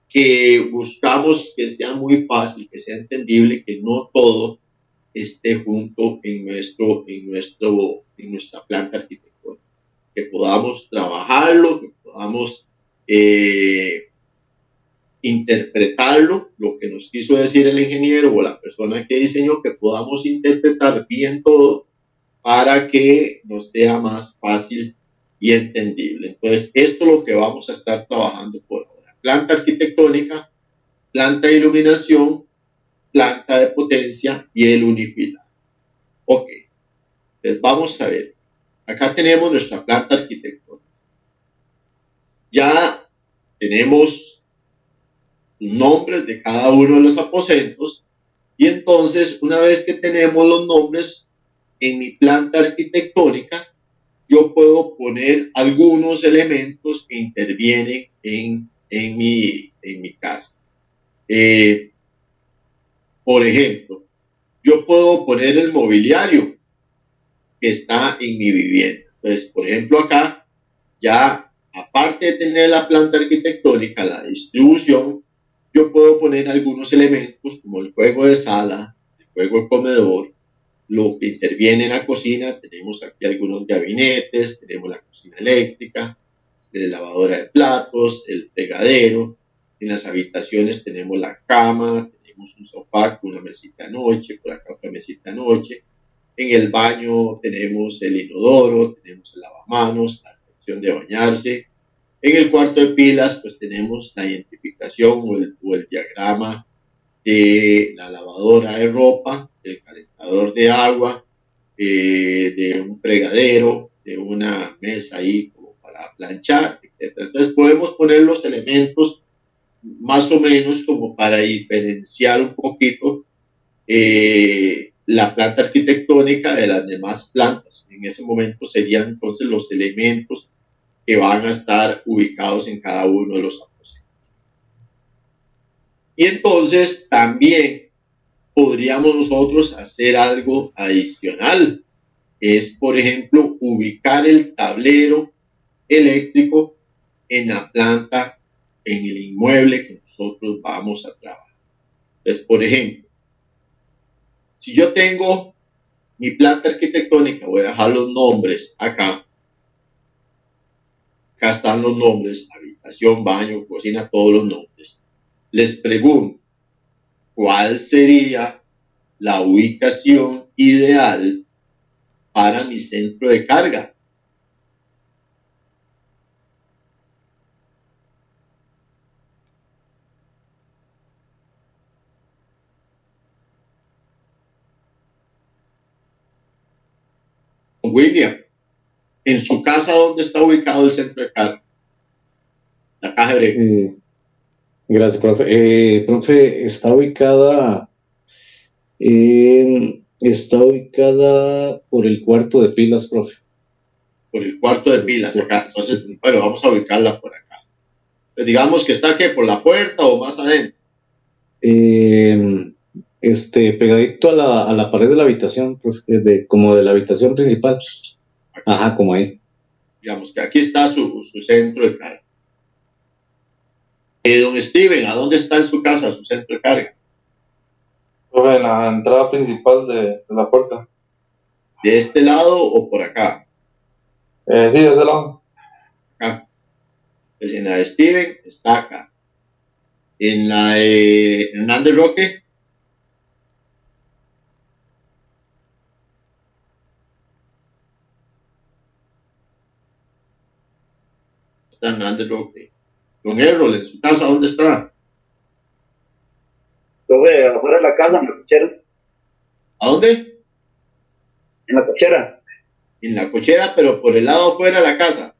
que buscamos que sea muy fácil, que sea entendible, que no todo esté junto en nuestra planta arquitectónica, que podamos trabajarlo, que podamos interpretarlo, lo que nos quiso decir el ingeniero o la persona que diseñó, que podamos interpretar bien todo para que nos sea más fácil y entendible. Entonces, esto es lo que vamos a estar trabajando por ahora. Planta arquitectónica, planta de iluminación, planta de potencia y el unifilar. Ok, entonces vamos a ver. Acá tenemos nuestra planta arquitectónica. Ya tenemos nombres de cada uno de los aposentos y entonces una vez que tenemos los nombres en mi planta arquitectónica, yo puedo poner algunos elementos que intervienen en mi casa. Por ejemplo, yo puedo poner el mobiliario que está en mi vivienda. Entonces, por ejemplo, acá ya aparte de tener la planta arquitectónica, la distribución, yo puedo poner algunos elementos como el juego de sala, el juego de comedor, lo que interviene en la cocina. Tenemos aquí algunos gabinetes, tenemos la cocina eléctrica, la lavadora de platos, el fregadero, En las habitaciones tenemos la cama, tenemos un sofá con una mesita de noche, por acá otra mesita de noche. En el baño tenemos el inodoro, tenemos el lavamanos, la sección de bañarse. En el cuarto de pilas, pues tenemos la identificación o el diagrama de la lavadora de ropa, del calentador de agua, de un fregadero, de una mesa ahí como para planchar, etc. Entonces podemos poner los elementos más o menos como para diferenciar un poquito la planta arquitectónica de las demás plantas. En ese momento serían entonces los elementos que van a estar ubicados en cada uno de los aposentos. Y entonces también podríamos nosotros hacer algo adicional. Es, por ejemplo, ubicar el tablero eléctrico en la planta, en el inmueble que nosotros vamos a trabajar. Entonces, por ejemplo, si yo tengo mi planta arquitectónica, voy a dejar los nombres acá. Acá están los nombres, habitación, baño, cocina, todos los nombres. Les pregunto, ¿cuál sería la ubicación ideal para mi centro de carga? William, en su casa, ¿dónde está ubicado el centro de carga? La caja de breve. Gracias, profe. Profe, está ubicada por el cuarto de pilas, profe. Por el cuarto de pilas acá. Entonces, bueno, vamos a ubicarla por acá. Entonces, digamos que está ¿qué? ¿Por la puerta o más adentro? Pegadito a la pared de la habitación, profe, como de la habitación principal. Ajá, como ahí. Digamos que aquí está su centro de carga. Don Steven, ¿a dónde está en su casa su centro de carga? Profe, en la entrada principal de la puerta. ¿De este lado o por acá? Sí, de ese lado. Acá. Pues en la de Steven está acá. En la de Hernández Roque. Está Hernández Roque. Don Errol, en su casa, ¿dónde está? Profe, afuera de la casa, en la cochera. ¿A dónde? En la cochera. En la cochera, pero por el lado afuera de la casa.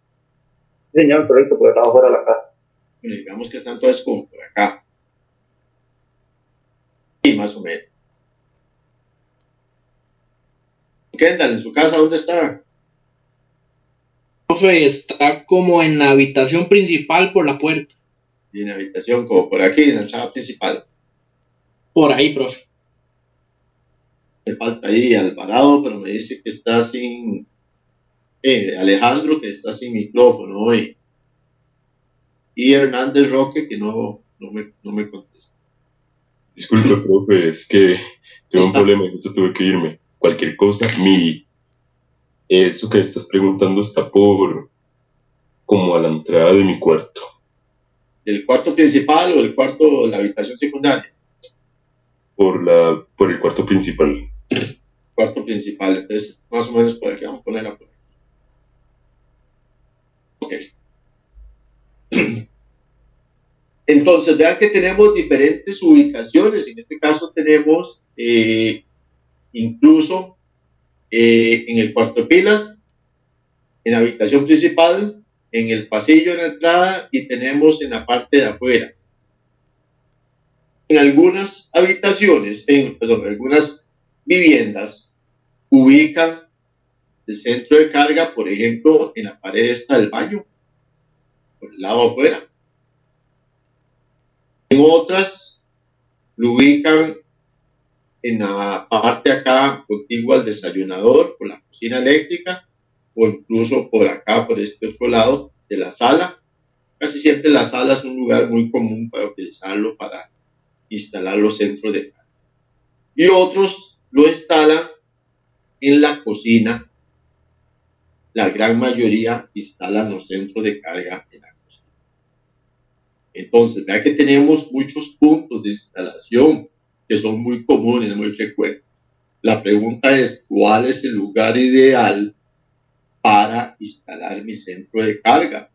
Sí, señor, correcto, por el lado afuera de la casa. Bueno, digamos que están todas como por acá. Sí, más o menos. Kendall, en su casa, ¿dónde está? Profe, está como en la habitación principal por la puerta. Y en la habitación, como por aquí, en la entrada principal. Por ahí, profe. Me falta ahí Alvarado, pero me dice que está sin... Alejandro, que está sin micrófono hoy. Y Hernández Roque, que no me contesta. Disculpe, profe, es que tengo un problema y justo tuve que irme. Cualquier cosa, eso que estás preguntando está como a la entrada de mi cuarto. ¿Del cuarto principal o del cuarto de la habitación secundaria? Por el cuarto principal. Cuarto principal, entonces más o menos por aquí, vamos a ponerla por aquí. Ok. Entonces, vean que tenemos diferentes ubicaciones. En este caso tenemos incluso en el cuarto de pilas, en la habitación principal, en el pasillo en la entrada y tenemos en la parte de afuera. En algunas habitaciones, algunas viviendas ubican el centro de carga, por ejemplo, en la pared esta del baño, por el lado afuera. En otras lo ubican en la parte acá contigua al desayunador, por la cocina eléctrica, o incluso por acá, por este otro lado de la sala. Casi siempre la sala es un lugar muy común para utilizarlo para instalar los centros de carga. Y otros lo instalan en la cocina. La gran mayoría instalan los centros de carga en la cocina. Entonces, vea que tenemos muchos puntos de instalación que son muy comunes, muy frecuentes. La pregunta es, ¿cuál es el lugar ideal para instalar mi centro de carga?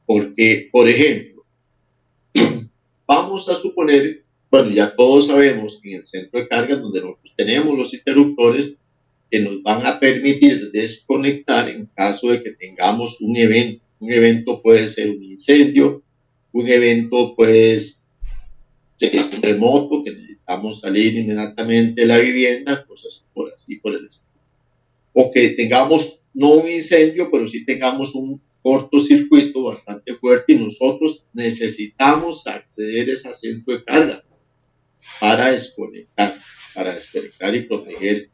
Porque, por ejemplo, vamos a suponer, bueno, ya todos sabemos que en el centro de carga donde nosotros tenemos los interruptores que nos van a permitir desconectar en caso de que tengamos un evento. Un evento puede ser un incendio, un evento puede ser un remoto, que necesitamos salir inmediatamente de la vivienda, cosas por así, por el estilo. O que tengamos no un incendio, pero sí tengamos un cortocircuito bastante fuerte y nosotros necesitamos acceder a ese centro de carga para desconectar y proteger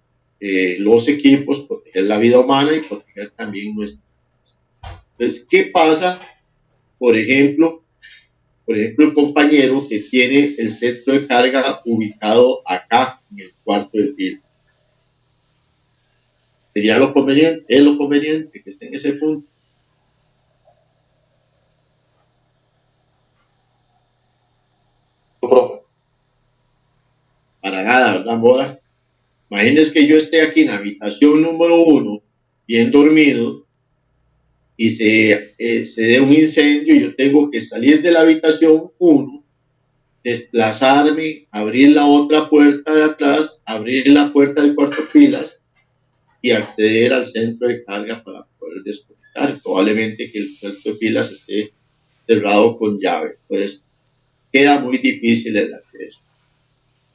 los equipos, proteger la vida humana y proteger también nuestra. Entonces, ¿qué pasa? Por ejemplo, el compañero que tiene el centro de carga ubicado acá en el cuarto de fila. ¿Sería lo conveniente? ¿Es lo conveniente que esté en ese punto? Para nada, ¿verdad, Mora? Imagínense que yo esté aquí en la habitación número 1, bien dormido, y se dé un incendio y yo tengo que salir de la habitación 1, desplazarme, abrir la otra puerta de atrás, abrir la puerta del cuarto filas y acceder al centro de carga para poder desconectar. Probablemente que el centro de filas esté cerrado con llave, pues queda muy difícil el acceso.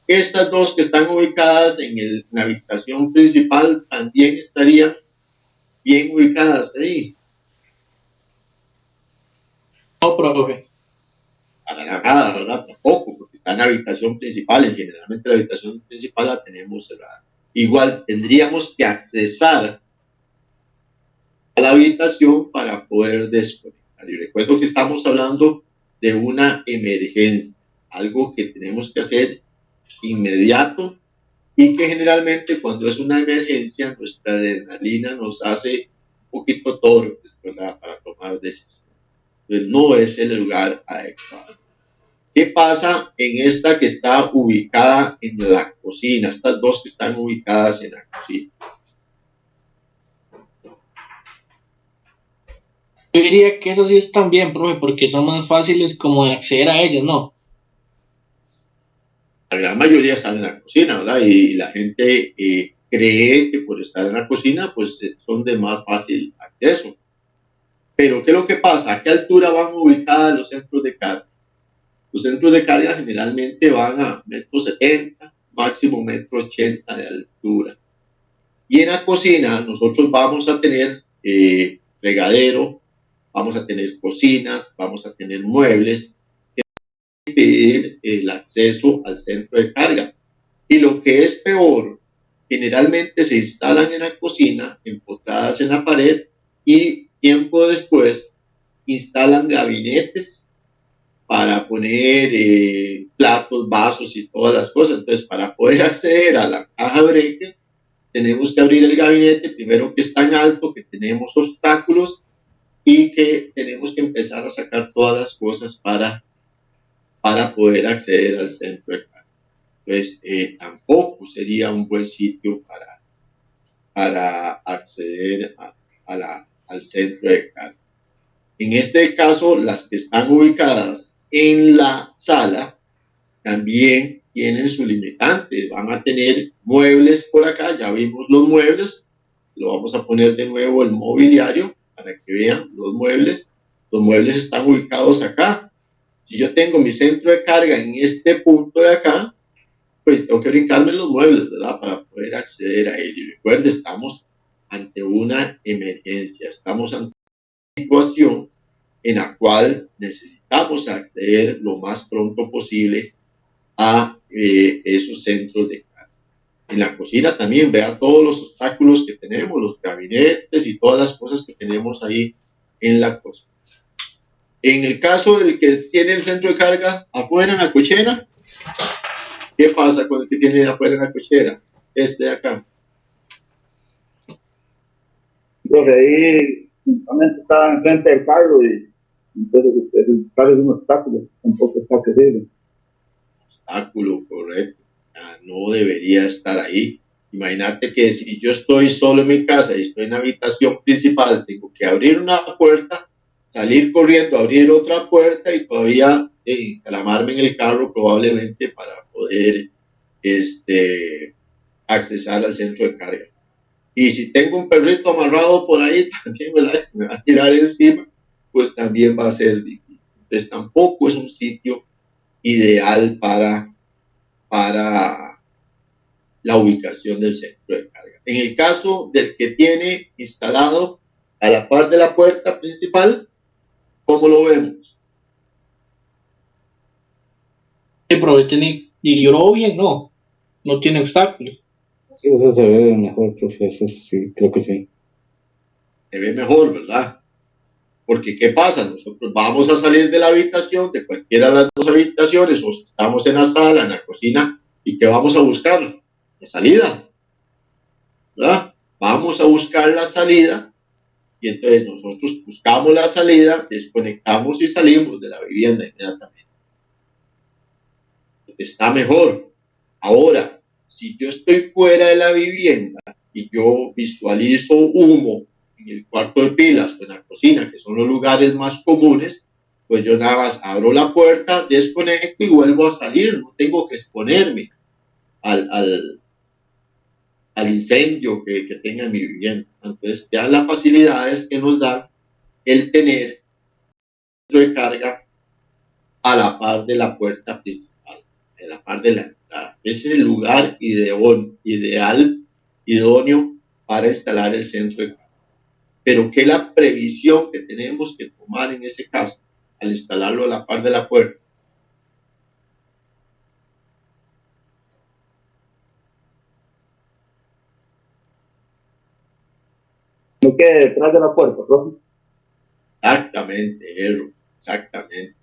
Estas dos que están ubicadas en la habitación principal también estarían bien ubicadas ahí. No, profe. Para nada, ¿verdad? Tampoco, porque está en la habitación principal y generalmente la habitación principal la tenemos cerrada. Igual tendríamos que accesar a la habitación para poder desconectar. Y recuerdo que estamos hablando de una emergencia, algo que tenemos que hacer inmediato y que generalmente cuando es una emergencia nuestra adrenalina nos hace un poquito torpes, ¿verdad? Para tomar decisiones. Entonces no es el lugar adecuado. ¿Qué pasa en esta que está ubicada en la cocina? Estas dos que están ubicadas en la cocina. Yo diría que esas sí están bien, profe, porque son más fáciles como de acceder a ellas, ¿no? La gran mayoría están en la cocina, ¿verdad? Y la gente cree que por estar en la cocina, pues son de más fácil acceso. Pero, ¿qué es lo que pasa? ¿A qué altura van ubicados los centros de carga? Los centros de carga generalmente van a 1,70 m, máximo 1,80 m de altura. Y en la cocina nosotros vamos a tener fregadero, vamos a tener cocinas, vamos a tener muebles que pedir el acceso al centro de carga. Y lo que es peor, generalmente se instalan en la cocina, empotradas en la pared, y tiempo después instalan gabinetes para poner platos, vasos y todas las cosas. Entonces, para poder acceder a la caja breaker, tenemos que abrir el gabinete, primero que es tan alto, que tenemos obstáculos y que tenemos que empezar a sacar todas las cosas para poder acceder al centro de carga. Pues tampoco sería un buen sitio para acceder al centro de carga. En este caso, las que están ubicadas en la sala también tienen su limitante. Van a tener muebles por acá, ya vimos los muebles, lo vamos a poner de nuevo el mobiliario para que vean los muebles. Los muebles están ubicados acá. Si yo tengo mi centro de carga en este punto de acá, pues tengo que brincarme los muebles, ¿verdad? Para poder acceder a él. Y recuerde, estamos ante una emergencia, estamos ante una situación en la cual necesitamos acceder lo más pronto posible a esos centros de carga. En la cocina también, vea todos los obstáculos que tenemos, los gabinetes y todas las cosas que tenemos ahí en la cocina. En el caso del que tiene el centro de carga afuera en la cochera, ¿qué pasa con el que tiene afuera en la cochera? Este de acá. Entonces ahí justamente estaba enfrente del carro y Entonces, el cable es un obstáculo, tampoco está que sirve. Obstáculo, correcto. No debería estar ahí. Imagínate que si yo estoy solo en mi casa y estoy en la habitación principal, tengo que abrir una puerta, salir corriendo, abrir otra puerta y todavía encalamarme en el carro probablemente para poder accesar al centro de carga. Y si tengo un perrito amarrado por ahí, también me va a tirar encima, pues también va a ser difícil. Entonces tampoco es un sitio ideal para la ubicación del centro de carga. En el caso del que tiene instalado a la par de la puerta principal, ¿cómo lo vemos? Y yo lo veo bien, no tiene obstáculos. Sí, eso se ve mejor, profe, eso sí, creo que sí. Se ve mejor, ¿verdad? Porque ¿qué pasa? Nosotros vamos a salir de la habitación, de cualquiera de las dos habitaciones, o estamos en la sala, en la cocina, ¿y qué vamos a buscar? La salida, ¿verdad? Vamos a buscar la salida y entonces nosotros buscamos la salida, desconectamos y salimos de la vivienda inmediatamente. Está mejor. Ahora, si yo estoy fuera de la vivienda y yo visualizo humo en el cuarto de pilas o en la cocina, que son los lugares más comunes, pues yo nada más abro la puerta, desconecto y vuelvo a salir. No tengo que exponerme al incendio que tenga en mi vivienda. Entonces, ya las facilidades que nos dan el tener centro de carga a la par de la puerta principal, a la par de la entrada. Ese es el lugar ideal, idóneo para instalar el centro de carga. Pero ¿qué es la previsión que tenemos que tomar en ese caso al instalarlo a la par de la puerta? No quede detrás de la puerta, profe. Exactamente, Erro, exactamente.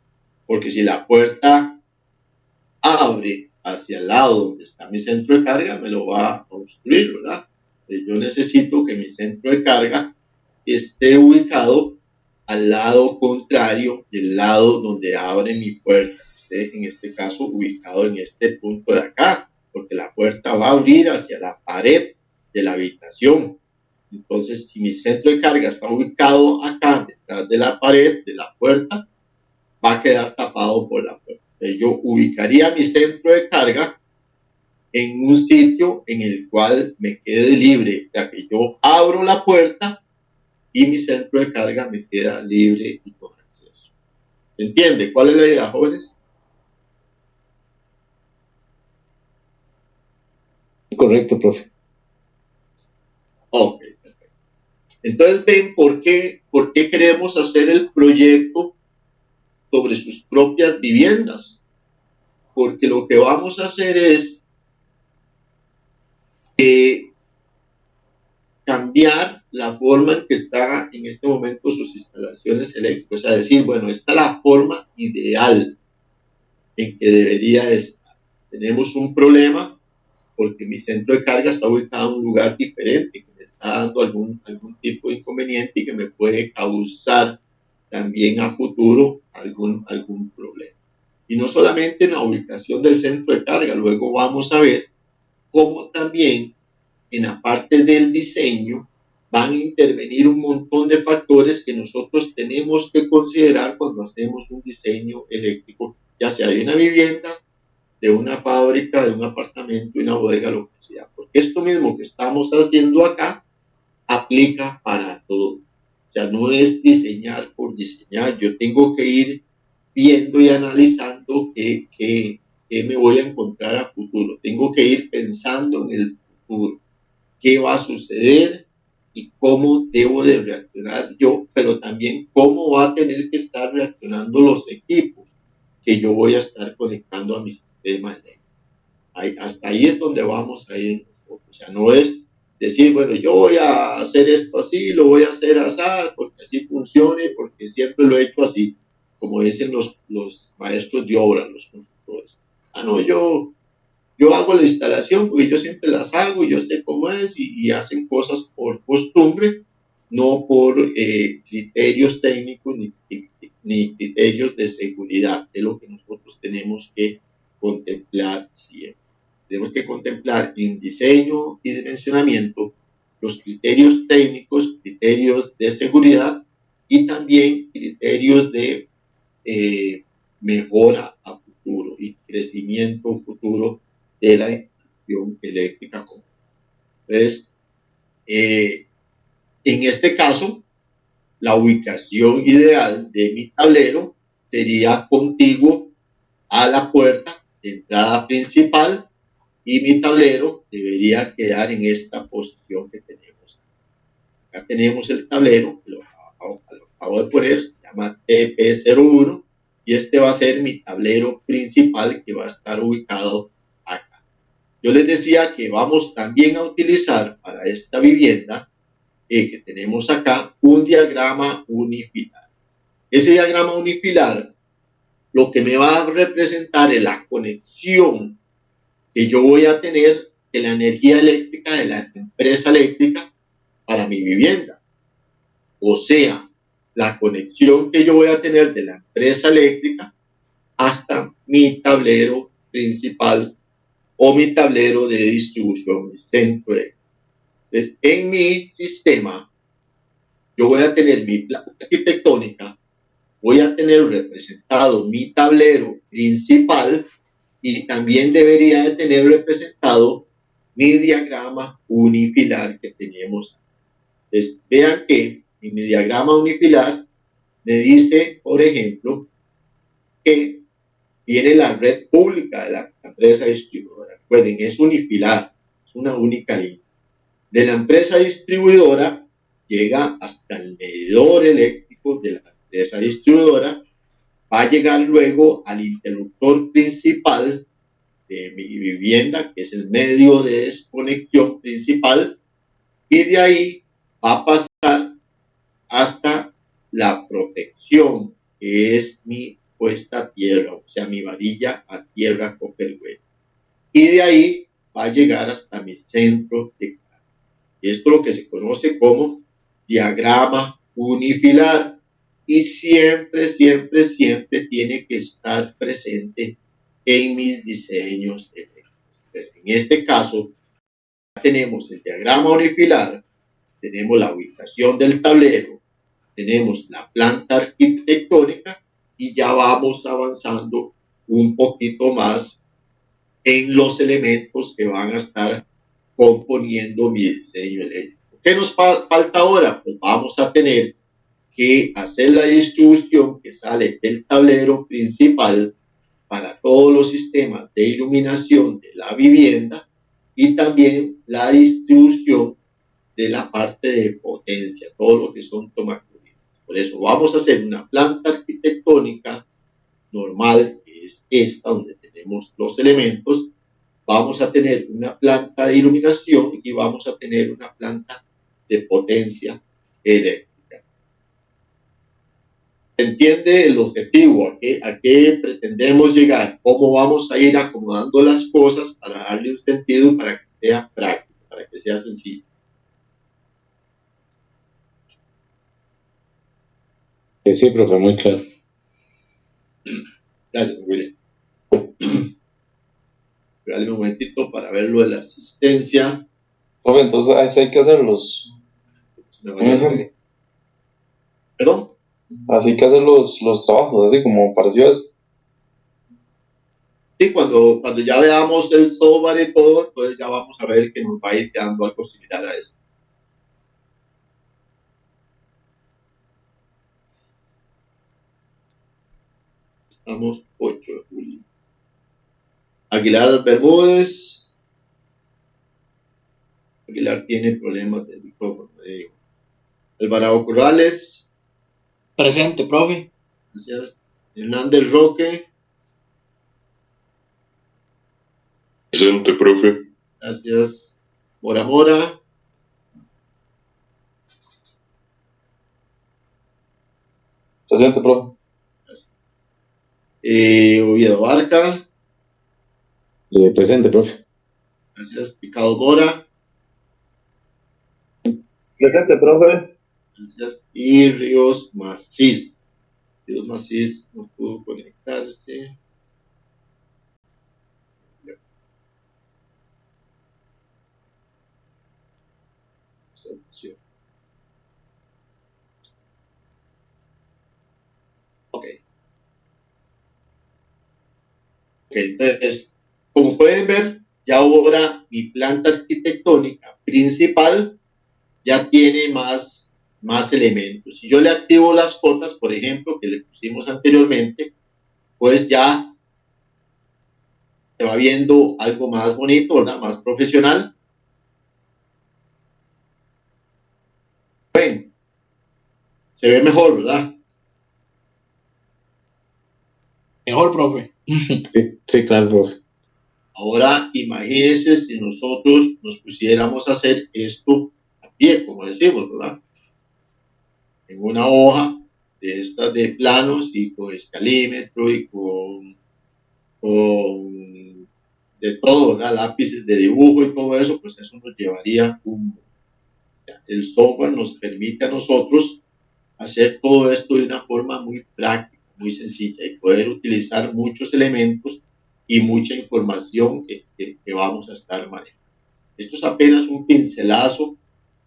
Porque si la puerta abre hacia el lado donde está mi centro de carga, me lo va a obstruir, ¿verdad? Yo necesito que mi centro de carga esté ubicado al lado contrario del lado donde abre mi puerta. Esté, en este caso, ubicado en este punto de acá, porque la puerta va a abrir hacia la pared de la habitación. Entonces, si mi centro de carga está ubicado acá, detrás de la pared de la puerta, va a quedar tapado por la puerta. Entonces, yo ubicaría mi centro de carga en un sitio en el cual me quede libre, ya que yo abro la puerta y mi centro de carga me queda libre y con acceso. ¿Se entiende? ¿Cuál es la idea, jóvenes? Correcto, profe. Ok, perfecto. Entonces ven por qué queremos hacer el proyecto sobre sus propias viviendas. Porque lo que vamos a hacer es cambiar la forma en que está en este momento sus instalaciones eléctricas. O sea, decir, bueno, esta es la forma ideal en que debería estar. Tenemos un problema porque mi centro de carga está ubicado en un lugar diferente, que me está dando algún tipo de inconveniente y que me puede causar también a futuro algún problema. Y no solamente en la ubicación del centro de carga, luego vamos a ver cómo también en la parte del diseño van a intervenir un montón de factores que nosotros tenemos que considerar cuando hacemos un diseño eléctrico, ya sea de una vivienda, de una fábrica, de un apartamento, una bodega, lo que sea. Porque esto mismo que estamos haciendo acá aplica para todo. O sea, no es diseñar por diseñar. Yo tengo que ir viendo y analizando qué me voy a encontrar a futuro. Tengo que ir pensando en el futuro. ¿Qué va a suceder? Y cómo debo de reaccionar yo, pero también cómo va a tener que estar reaccionando los equipos que yo voy a estar conectando a mi sistema eléctrico. Hasta ahí es donde vamos a ir nosotros. O sea, no es decir, bueno, yo voy a hacer esto así, lo voy a hacer así, porque así funcione, porque siempre lo he hecho así, como dicen los maestros de obra, los constructores. No, yo hago la instalación porque yo siempre las hago y yo sé cómo es y hacen cosas por costumbre, no por criterios técnicos ni ni criterios de seguridad. Es lo que nosotros tenemos que contemplar siempre. Tenemos que contemplar en diseño y dimensionamiento los criterios técnicos, criterios de seguridad y también criterios de mejora a futuro y crecimiento futuro de la instalación eléctrica común. Entonces, en este caso, la ubicación ideal de mi tablero sería contiguo a la puerta de entrada principal y mi tablero debería quedar en esta posición que tenemos. Acá tenemos el tablero, lo acabo de poner, se llama TP01 y este va a ser mi tablero principal que va a estar ubicado acá. Yo les decía que vamos también a utilizar para esta vivienda que tenemos acá un diagrama unifilar. Ese diagrama unifilar lo que me va a representar es la conexión que yo voy a tener de la energía eléctrica de la empresa eléctrica para mi vivienda. O sea, la conexión que yo voy a tener de la empresa eléctrica hasta mi tablero principal o mi tablero de distribución, mi centro eléctrico. Entonces, en mi sistema, yo voy a tener mi planta arquitectónica, voy a tener representado mi tablero principal y también debería de tener representado mi diagrama unifilar que tenemos. Entonces, vean que en mi diagrama unifilar me dice, por ejemplo, que viene la red pública de la empresa distribuidora. Recuerden, es unifilar, es una única línea. De la empresa distribuidora llega hasta el medidor eléctrico de la empresa distribuidora, va a llegar luego al interruptor principal de mi vivienda, que es el medio de desconexión principal, y de ahí va a pasar hasta la protección, que es mi puesta a tierra, o sea, mi varilla a tierra Copperware. Y de ahí va a llegar hasta mi centro de carga. Esto es lo que se conoce como diagrama unifilar y siempre tiene que estar presente en mis diseños eléctricos. Entonces, en este caso, tenemos el diagrama unifilar, tenemos la ubicación del tablero, tenemos la planta arquitectónica y ya vamos avanzando un poquito más en los elementos que van a estar componiendo mi diseño eléctrico. ¿Qué nos falta ahora? Pues vamos a tener que hacer la distribución que sale del tablero principal para todos los sistemas de iluminación de la vivienda y también la distribución de la parte de potencia, todo lo que son tomacorrientes. Por eso vamos a hacer una planta arquitectónica normal, que es esta, donde tenemos los elementos. Vamos a tener una planta de iluminación y vamos a tener una planta de potencia eléctrica. ¿Se entiende el objetivo? ¿A qué pretendemos llegar? ¿Cómo vamos a ir acomodando las cosas para darle un sentido, para que sea práctico, para que sea sencillo? Sí, profe, muy claro. Gracias, William. Dale un momentito para ver lo de la asistencia. Profe, entonces así hay que hacer los... ¿Perdón? Así hay que hacer los trabajos, así como pareció eso. Sí, cuando ya veamos el software y todo, entonces ya vamos a ver que nos va a ir quedando algo similar a eso. Estamos 8 de julio. Aguilar Bermúdez. Aguilar tiene problemas de micrófono. Alvarado Corrales. Presente, profe. Gracias. Hernández Roque. Presente, profe. Gracias. Mora Mora. Presente, profe. Gracias. Oviedo Barca. Presente, profe. Gracias. Picado Mora. Presente, profe. Gracias. Y Ríos Macís. Dios Macís no pudo conectarse. Ok. Entonces, como pueden ver, ya ahora mi planta arquitectónica principal ya tiene más elementos. Si yo le activo las cotas, por ejemplo, que le pusimos anteriormente, pues ya se va viendo algo más bonito, ¿verdad? Más profesional. Bueno, se ve mejor, ¿verdad? Mejor, profe. Sí, claro, profe. Ahora, imagínense si nosotros nos pusiéramos a hacer esto a pie, como decimos, ¿verdad? En una hoja de estas de planos y con escalímetro y con de todo, ¿verdad? Lápices de dibujo y todo eso, pues eso nos llevaría el software nos permite a nosotros hacer todo esto de una forma muy práctica, muy sencilla y poder utilizar muchos elementos y mucha información que vamos a estar manejando. Esto es apenas un pincelazo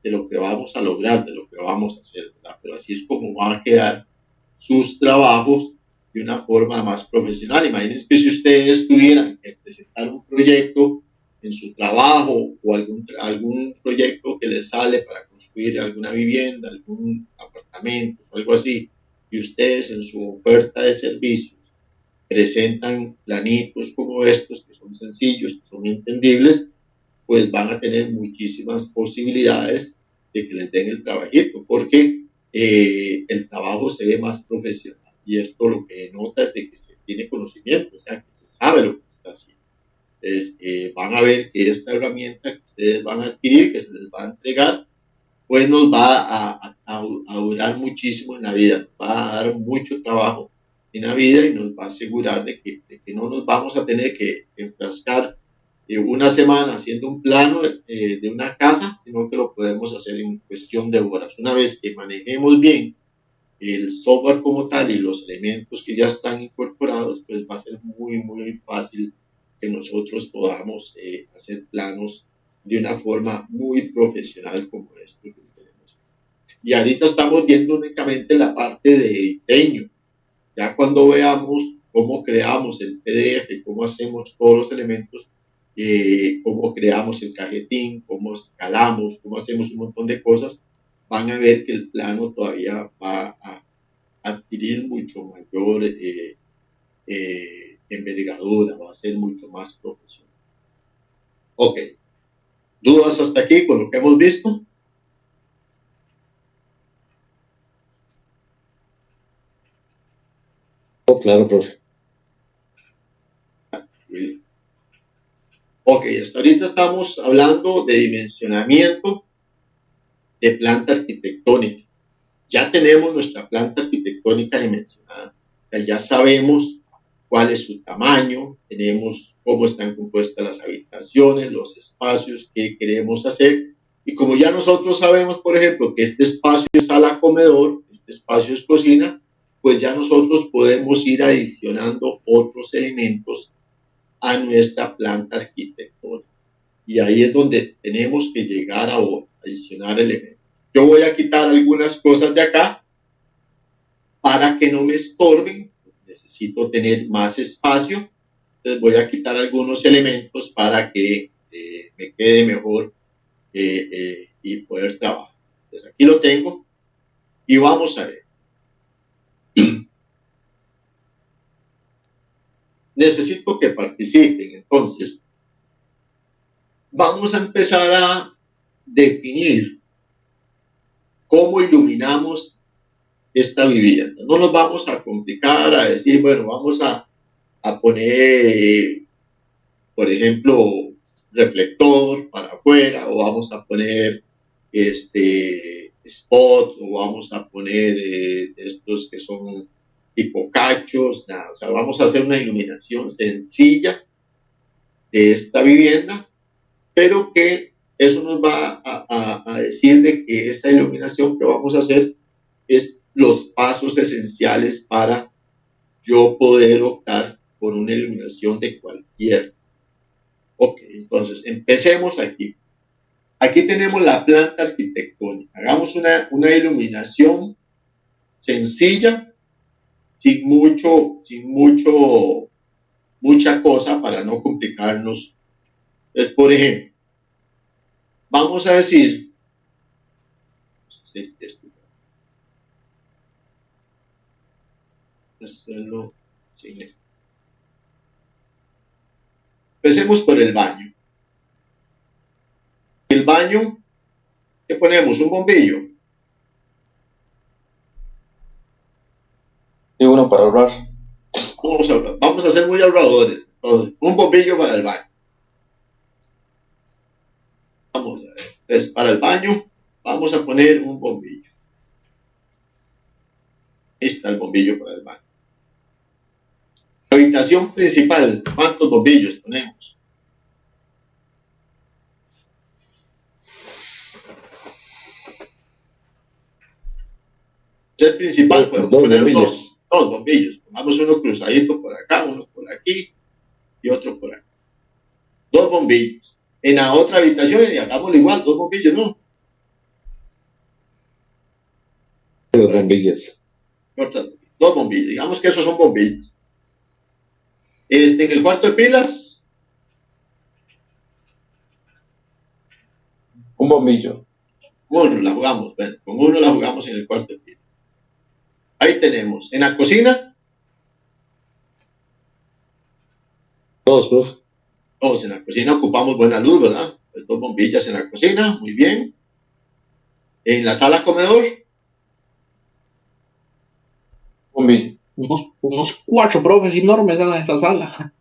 de lo que vamos a lograr, de lo que vamos a hacer, ¿verdad? Pero así es como van a quedar sus trabajos de una forma más profesional. Imagínense que si ustedes tuvieran que presentar un proyecto en su trabajo o algún proyecto que les sale para construir alguna vivienda, algún apartamento o algo así, y ustedes en su oferta de servicios presentan planitos como estos, que son sencillos, que son entendibles, pues van a tener muchísimas posibilidades de que les den el trabajito, porque el trabajo se ve más profesional y esto lo que denota es de que se tiene conocimiento, o sea, que se sabe lo que se está haciendo. Entonces, van a ver que esta herramienta que ustedes van a adquirir, que se les va a entregar, pues nos va a durar muchísimo en la vida, nos va a dar mucho trabajo en la vida y nos va a asegurar de que no nos vamos a tener que enfrascar una semana haciendo un plano de una casa, sino que lo podemos hacer en cuestión de horas. Una vez que manejemos bien el software como tal y los elementos que ya están incorporados, pues va a ser muy, muy fácil que nosotros podamos hacer planos de una forma muy profesional como esto que tenemos. Y ahorita estamos viendo únicamente la parte de diseño. Ya cuando veamos cómo creamos el PDF, cómo hacemos todos los elementos, cómo creamos el cajetín, cómo escalamos, cómo hacemos un montón de cosas, van a ver que el plano todavía va a adquirir mucho mayor envergadura, va a ser mucho más profesional. Ok. ¿Dudas hasta aquí con lo que hemos visto? Oh, claro, profe. Ok, hasta ahorita estamos hablando de dimensionamiento de planta arquitectónica. Ya tenemos nuestra planta arquitectónica dimensionada. Ya sabemos cuál es su tamaño, tenemos cómo están compuestas las habitaciones, los espacios que queremos hacer. Y como ya nosotros sabemos, por ejemplo, que este espacio es sala comedor, este espacio es cocina, pues ya nosotros podemos ir adicionando otros elementos a nuestra planta arquitectónica. Y ahí es donde tenemos que llegar a adicionar elementos. Yo voy a quitar algunas cosas de acá para que no me estorben. Necesito tener más espacio. Entonces voy a quitar algunos elementos para que me quede mejor y poder trabajar. Entonces aquí lo tengo y vamos a ver. Necesito que participen. Entonces, vamos a empezar a definir cómo iluminamos esta vivienda. No nos vamos a complicar a decir, bueno, vamos a poner, por ejemplo, reflector para afuera, o vamos a poner spot, o vamos a poner estos que son tipo cachos, nada. O sea, vamos a hacer una iluminación sencilla de esta vivienda, pero que eso nos va a decir de que esa iluminación que vamos a hacer es los pasos esenciales para yo poder optar por una iluminación de cualquier. Ok, entonces empecemos aquí. Aquí tenemos la planta arquitectónica. Hagamos una iluminación sencilla, sin mucha cosa para no complicarnos. Entonces, por ejemplo, vamos a decir, hacerlo sin esto. Empecemos por el baño. El baño, ¿qué ponemos? Un bombillo. Y uno para ahorrar. Vamos a ser muy ahorradores. Entonces, un bombillo para el baño. Vamos a ver. Entonces, para el baño, vamos a poner un bombillo. Ahí está el bombillo para el baño. La habitación principal, ¿cuántos bombillos ponemos? El principal, podemos poner dos bombillos. Pongamos uno cruzadito por acá, uno por aquí y otro por acá. 2 bombillos. En la otra habitación, y hagámoslo igual, 2 bombillos, ¿no? 2 bombillas. 2 bombillos, digamos que esos son bombillos. En el cuarto de pilas, un bombillo. Uno la jugamos, bueno, con uno la jugamos en el cuarto de pilas. Ahí tenemos. En la cocina, 2, profe. 2. En la cocina ocupamos buena luz, ¿verdad? Pues 2 bombillas en la cocina, muy bien. En la sala comedor, Bombillo. Unos 4 profes enormes en esa sala.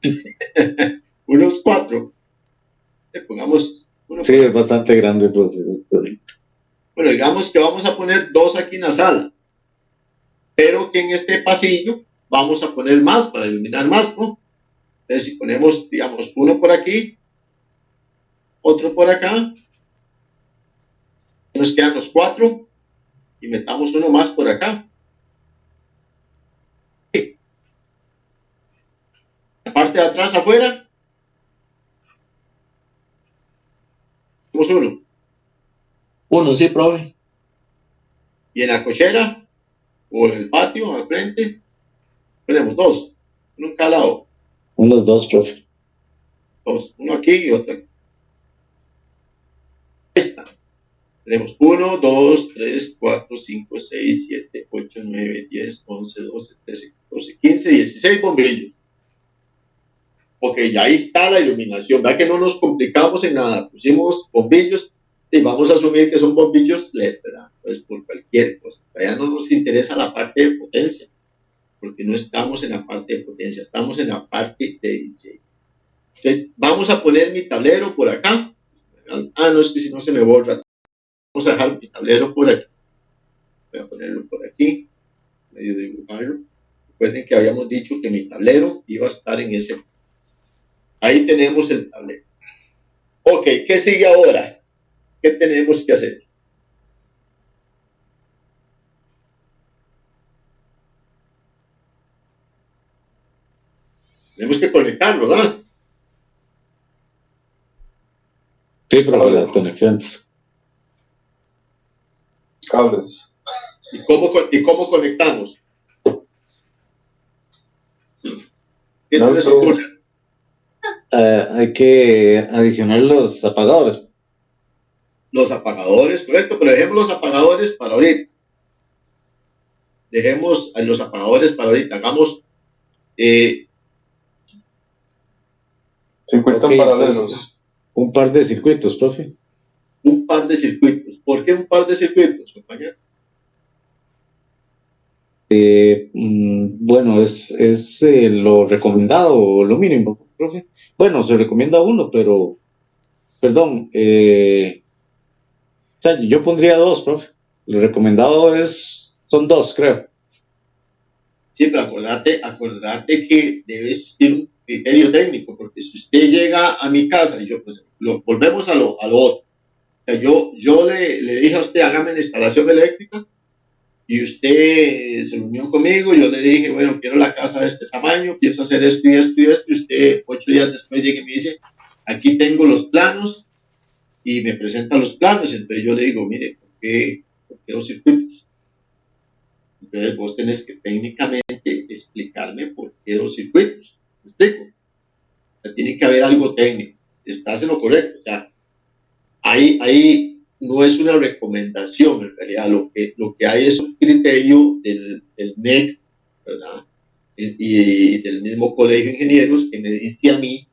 unos 4. Le pongamos uno. Sí, es bastante grande, profe. Bueno, digamos que vamos a poner 2 aquí en la sala, pero que en este pasillo vamos a poner más para iluminar más, ¿no? Entonces, si ponemos, digamos, uno por aquí, otro por acá, nos quedan los 4 y metamos uno más por acá. La parte de atrás afuera, tenemos uno. Uno, sí, profe. Y en la cochera o en el patio al frente, tenemos 2, uno en cada lado. Unos 2, profe. 2, uno aquí y otro aquí. Ahí está. Tenemos 1, 2, 3, 4, 5, 6, 7, 8, 9, 10, 11, 12, 13, 14, 15, 16 bombillos. Ok, ya ahí está la iluminación. Vea que no nos complicamos en nada. Pusimos bombillos y vamos a asumir que son bombillos LED, ¿verdad? Pues por cualquier cosa. Ya no nos interesa la parte de potencia, porque no estamos en la parte de potencia, estamos en la parte de diseño. Entonces, vamos a poner mi tablero por acá. Ah, no, es que si no se me borra. Vamos a dejar mi tablero por aquí. Voy a ponerlo por aquí, medio dibujarlo. Recuerden que habíamos dicho que mi tablero iba a estar en ese. Ahí tenemos el tablero. Ok, ¿qué sigue ahora? ¿Qué tenemos que hacer? Tenemos que conectarlo, ¿verdad? Sí, pero las conexiones. Cables. ¿Y cómo conectamos? ¿Qué se les ocurre? Hay que adicionar los apagadores. Los apagadores, correcto, pero dejemos los apagadores para ahorita. Dejemos los apagadores para ahorita. Hagamos 50 paralelos. Un par de circuitos, profe. Un par de circuitos. ¿Por qué un par de circuitos, compañero? Bueno, es lo recomendado o lo mínimo, profe. Bueno, se recomienda uno, pero, perdón, o sea, yo pondría 2, profe. Lo recomendado son 2, creo. Sí, pero acordate que debe existir un criterio técnico, porque si usted llega a mi casa y yo, pues, volvemos a lo otro. O sea, yo le dije a usted, hágame la instalación eléctrica, y usted se reunió conmigo, yo le dije, bueno, quiero la casa de este tamaño, pienso hacer esto y esto y esto, y usted 8 días después llega y me dice, aquí tengo los planos, y me presenta los planos, entonces yo le digo, mire, ¿por qué 2 circuitos? Entonces vos tenés que técnicamente explicarme por qué 2 circuitos, ¿me explico? O sea, tiene que haber algo técnico, estás en lo correcto, o sea, ahí no es una recomendación en realidad, lo que hay es un criterio del NEC, ¿verdad? Y del mismo colegio de ingenieros que me dice a mí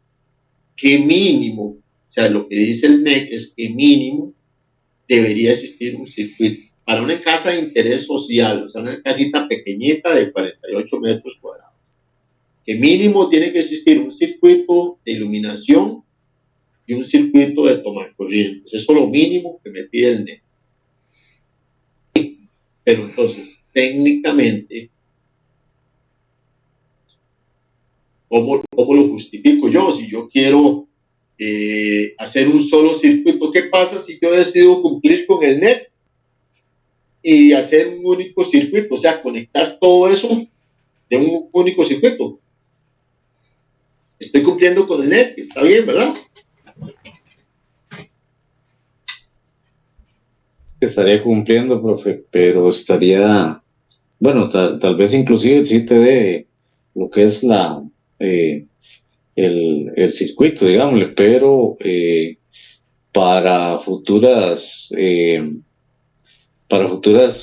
que mínimo, o sea, lo que dice el NEC es que mínimo debería existir un circuito para una casa de interés social, o sea, una casita pequeñita de 48 metros cuadrados, que mínimo tiene que existir un circuito de iluminación y un circuito de tomar corrientes. Eso es lo mínimo que me pide el NEC. Pero entonces, técnicamente, ¿cómo lo justifico yo? Si yo quiero hacer un solo circuito, ¿qué pasa si yo decido cumplir con el NEC y hacer un único circuito? O sea, conectar todo eso de un único circuito. Estoy cumpliendo con el NEC, está bien, ¿verdad? Estaría cumpliendo, profe, pero estaría, bueno, tal vez inclusive sí te dé lo que es el circuito, digámosle, pero para futuras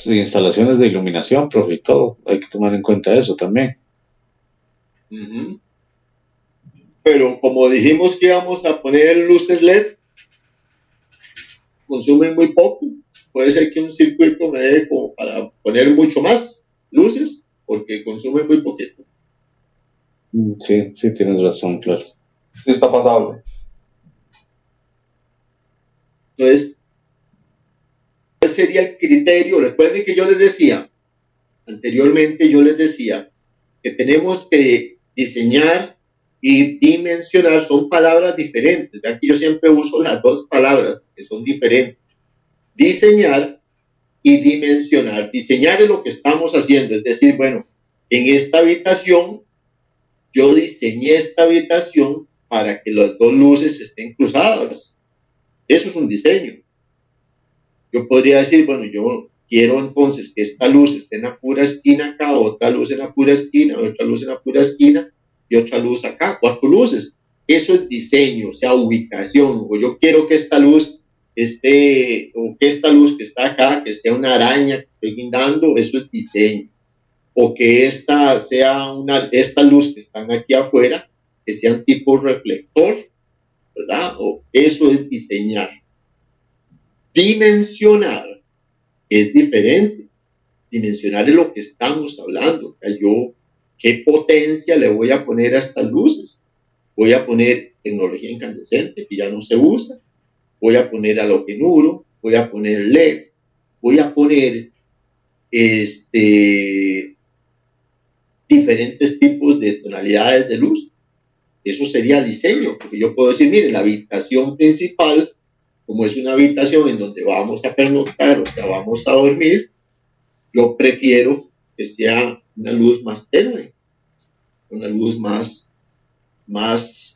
instalaciones de iluminación, profe, y todo, hay que tomar en cuenta eso también. Uh-huh. Pero como dijimos que íbamos a poner luces LED, consumen muy poco. Puede ser que un circuito me dé como para poner mucho más luces, porque consume muy poquito. Sí, tienes razón, claro. Sí, está pasable. Entonces, ¿cuál sería el criterio? Recuerden que yo les decía, anteriormente yo les decía que tenemos que diseñar y dimensionar, son palabras diferentes. Aquí yo siempre uso las 2 palabras que son diferentes. Diseñar y dimensionar. Diseñar es lo que estamos haciendo, es decir, bueno, en esta habitación, yo diseñé esta habitación para que las 2 luces estén cruzadas. Eso es un diseño. Yo podría decir, bueno, yo quiero entonces que esta luz esté en la pura esquina acá, otra luz en la pura esquina, otra luz en la pura esquina y otra luz acá, 4 luces. Eso es diseño, o sea, ubicación. O yo quiero que esta luz esté, o que esta luz que está acá, que sea una araña que esté guindando, eso es diseño. O que esta sea esta luz que están aquí afuera, que sean tipo reflector, ¿verdad? O eso es diseñar. Dimensionar es diferente. Dimensionar es lo que estamos hablando. O sea, yo, ¿qué potencia le voy a poner a estas luces? Voy a poner tecnología incandescente, que ya no se usa. Voy a poner halogenuro, voy a poner LED, voy a poner diferentes tipos de tonalidades de luz. Eso sería diseño, porque yo puedo decir, mire, la habitación principal, como es una habitación en donde vamos a pernoctar, o sea, vamos a dormir, yo prefiero que sea una luz más tenue, una luz más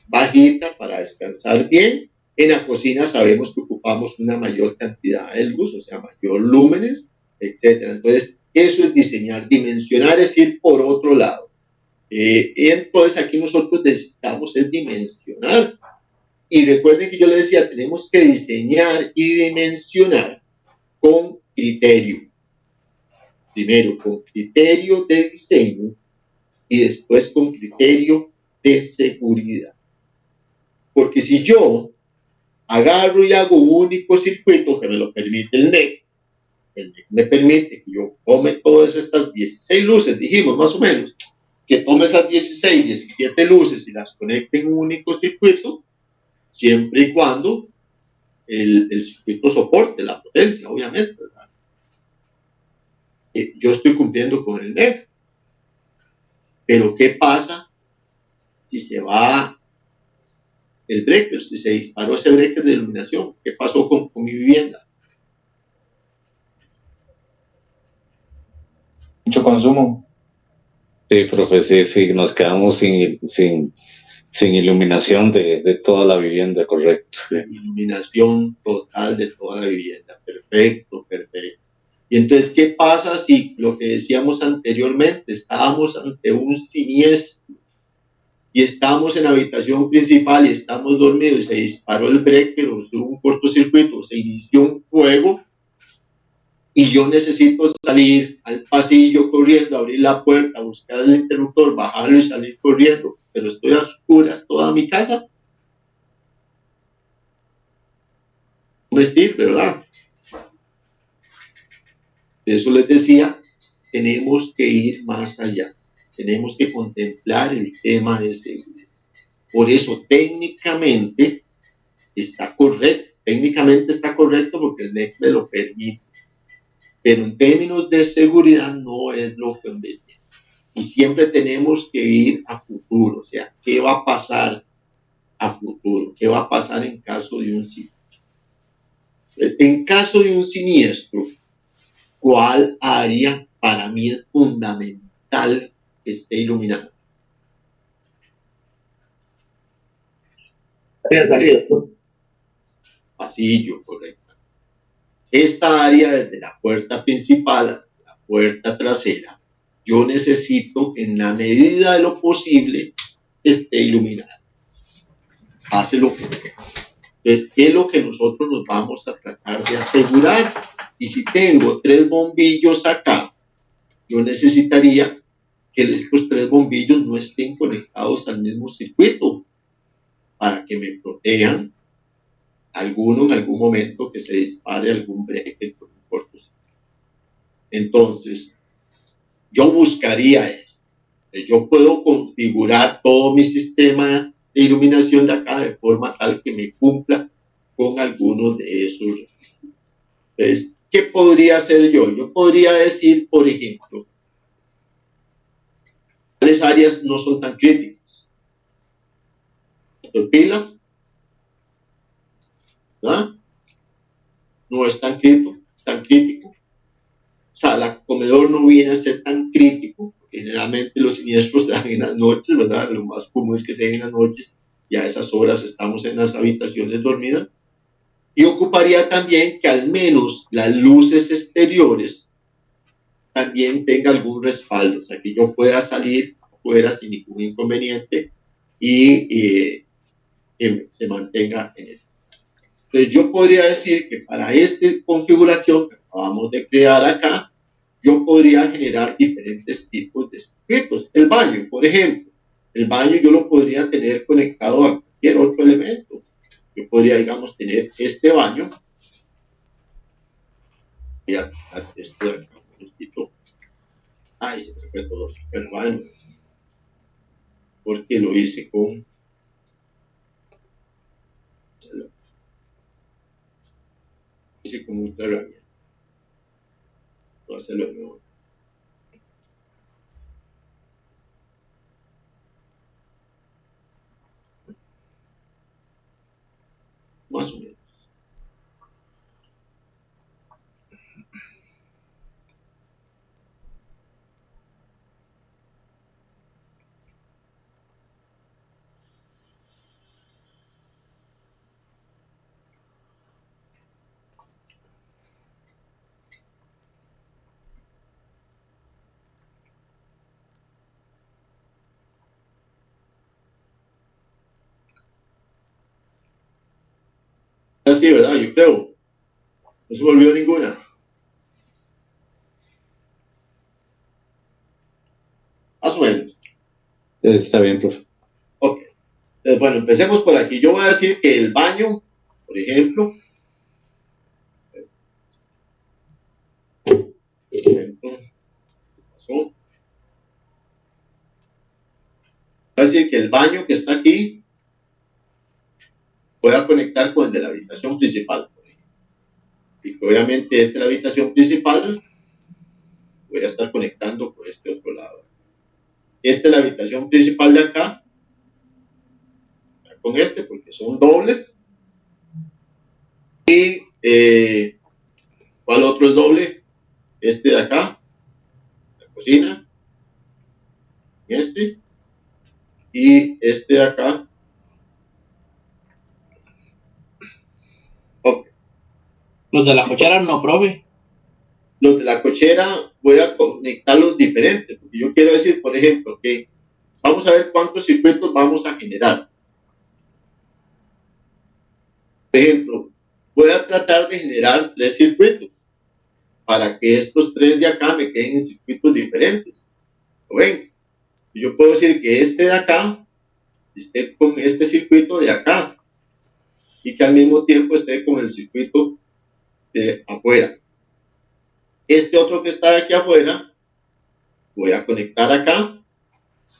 bajita para descansar bien. En la cocina sabemos que ocupamos una mayor cantidad de luz, o sea, mayor lúmenes, etc. Entonces, eso es diseñar. Dimensionar es ir por otro lado. Y entonces aquí nosotros necesitamos es dimensionar. Y recuerden que yo les decía, tenemos que diseñar y dimensionar con criterio. Primero con criterio de diseño y después con criterio de seguridad. Porque si yo agarro y hago un único circuito que me lo permite el NEC me permite que yo tome todas estas 16 luces, dijimos más o menos, que tome esas 16, 17 luces y las conecte en un único circuito, siempre y cuando el circuito soporte la potencia, obviamente, ¿verdad? Yo estoy cumpliendo con el NEC. Pero ¿qué pasa si se va el breaker, si se disparó ese breaker de iluminación? ¿Qué pasó con mi vivienda? mucho consumo. Sí, profe, sí, nos quedamos sin iluminación de toda la vivienda, correcto. Sí. Iluminación total de toda la vivienda. Perfecto. Y entonces, ¿qué pasa si lo que decíamos anteriormente, estábamos ante un siniestro y estamos en la habitación principal y estamos dormidos y se disparó el breaker o hubo un cortocircuito, se inició un fuego y yo necesito salir al pasillo corriendo, abrir la puerta, buscar el interruptor, bajarlo y salir corriendo, pero estoy a oscuras toda mi casa? No me sirve, ¿verdad? De eso les decía, tenemos que ir más allá, tenemos que contemplar el tema de seguridad. Por eso técnicamente está correcto porque el NEC me lo permite, pero en términos de seguridad no es lo conveniente. Y siempre tenemos que ir a futuro, o sea, ¿qué va a pasar a futuro? ¿Qué va a pasar en caso de un siniestro? En caso de un siniestro, ¿cuál área para mí es fundamental que esté iluminada? Salida. Pasillo, correcto. Esta área desde la puerta principal hasta la puerta trasera, yo necesito que en la medida de lo posible esté iluminada. Hace lo que quiera. Entonces, ¿qué es lo que nosotros nos vamos a tratar de asegurar? Y si tengo 3 bombillos acá, yo necesitaría que estos 3 bombillos no estén conectados al mismo circuito para que me protejan alguno en algún momento que se dispare algún breaker por un cortocircuito. Entonces, yo buscaría eso. Yo puedo configurar todo mi sistema de iluminación de acá de forma tal que me cumpla con algunos de esos requisitos. Entonces, ¿qué podría hacer yo? Yo podría decir, por ejemplo, ¿cuáles áreas no son tan críticas? Pilas, ¿verdad? No es tan crítico. Sala, comedor no viene a ser tan crítico. Generalmente los siniestros se dan en las noches, ¿verdad? Lo más común es que se den en las noches. Ya a esas horas estamos en las habitaciones dormidas. Y ocuparía también que al menos las luces exteriores también tenga algún respaldo, o sea, que yo pueda salir afuera sin ningún inconveniente y que se mantenga en el. Entonces yo podría decir que para esta configuración que acabamos de crear acá, yo podría generar diferentes tipos de circuitos. El baño, por ejemplo, el baño yo lo podría tener conectado a cualquier otro elemento. Yo podría, digamos, tener este baño. Voy a quitar esto de acá un poquito. Ay, se me fue todo el baño. Porque lo hice con otra herramienta. Voy a hacerlo de nuevo. Más o menos. Así, ¿verdad? Yo creo. No se me olvidó ninguna. Más o menos. Está bien, profe. Ok. Entonces, bueno, empecemos por aquí. Yo voy a decir que el baño, por ejemplo, voy a decir que el baño que está aquí voy a conectar con el de la habitación principal, por ejemplo. Y que obviamente este de la habitación principal voy a estar conectando por este otro lado. Esta es la habitación principal de acá, con este, porque son dobles. Y ¿cuál otro es doble? Este de acá. cocina, y este de acá. Ok. Los de la cochera no, profe. Los de la cochera voy a conectarlos diferentes, porque yo quiero decir, por ejemplo, que vamos a ver cuántos circuitos vamos a generar. Por ejemplo, voy a tratar de generar 3 circuitos para que estos 3 de acá me queden en circuitos diferentes. ¿Lo ven? Yo puedo decir que este de acá esté con este circuito de acá y que al mismo tiempo esté con el circuito de afuera. Este otro que está de aquí afuera, voy a conectar acá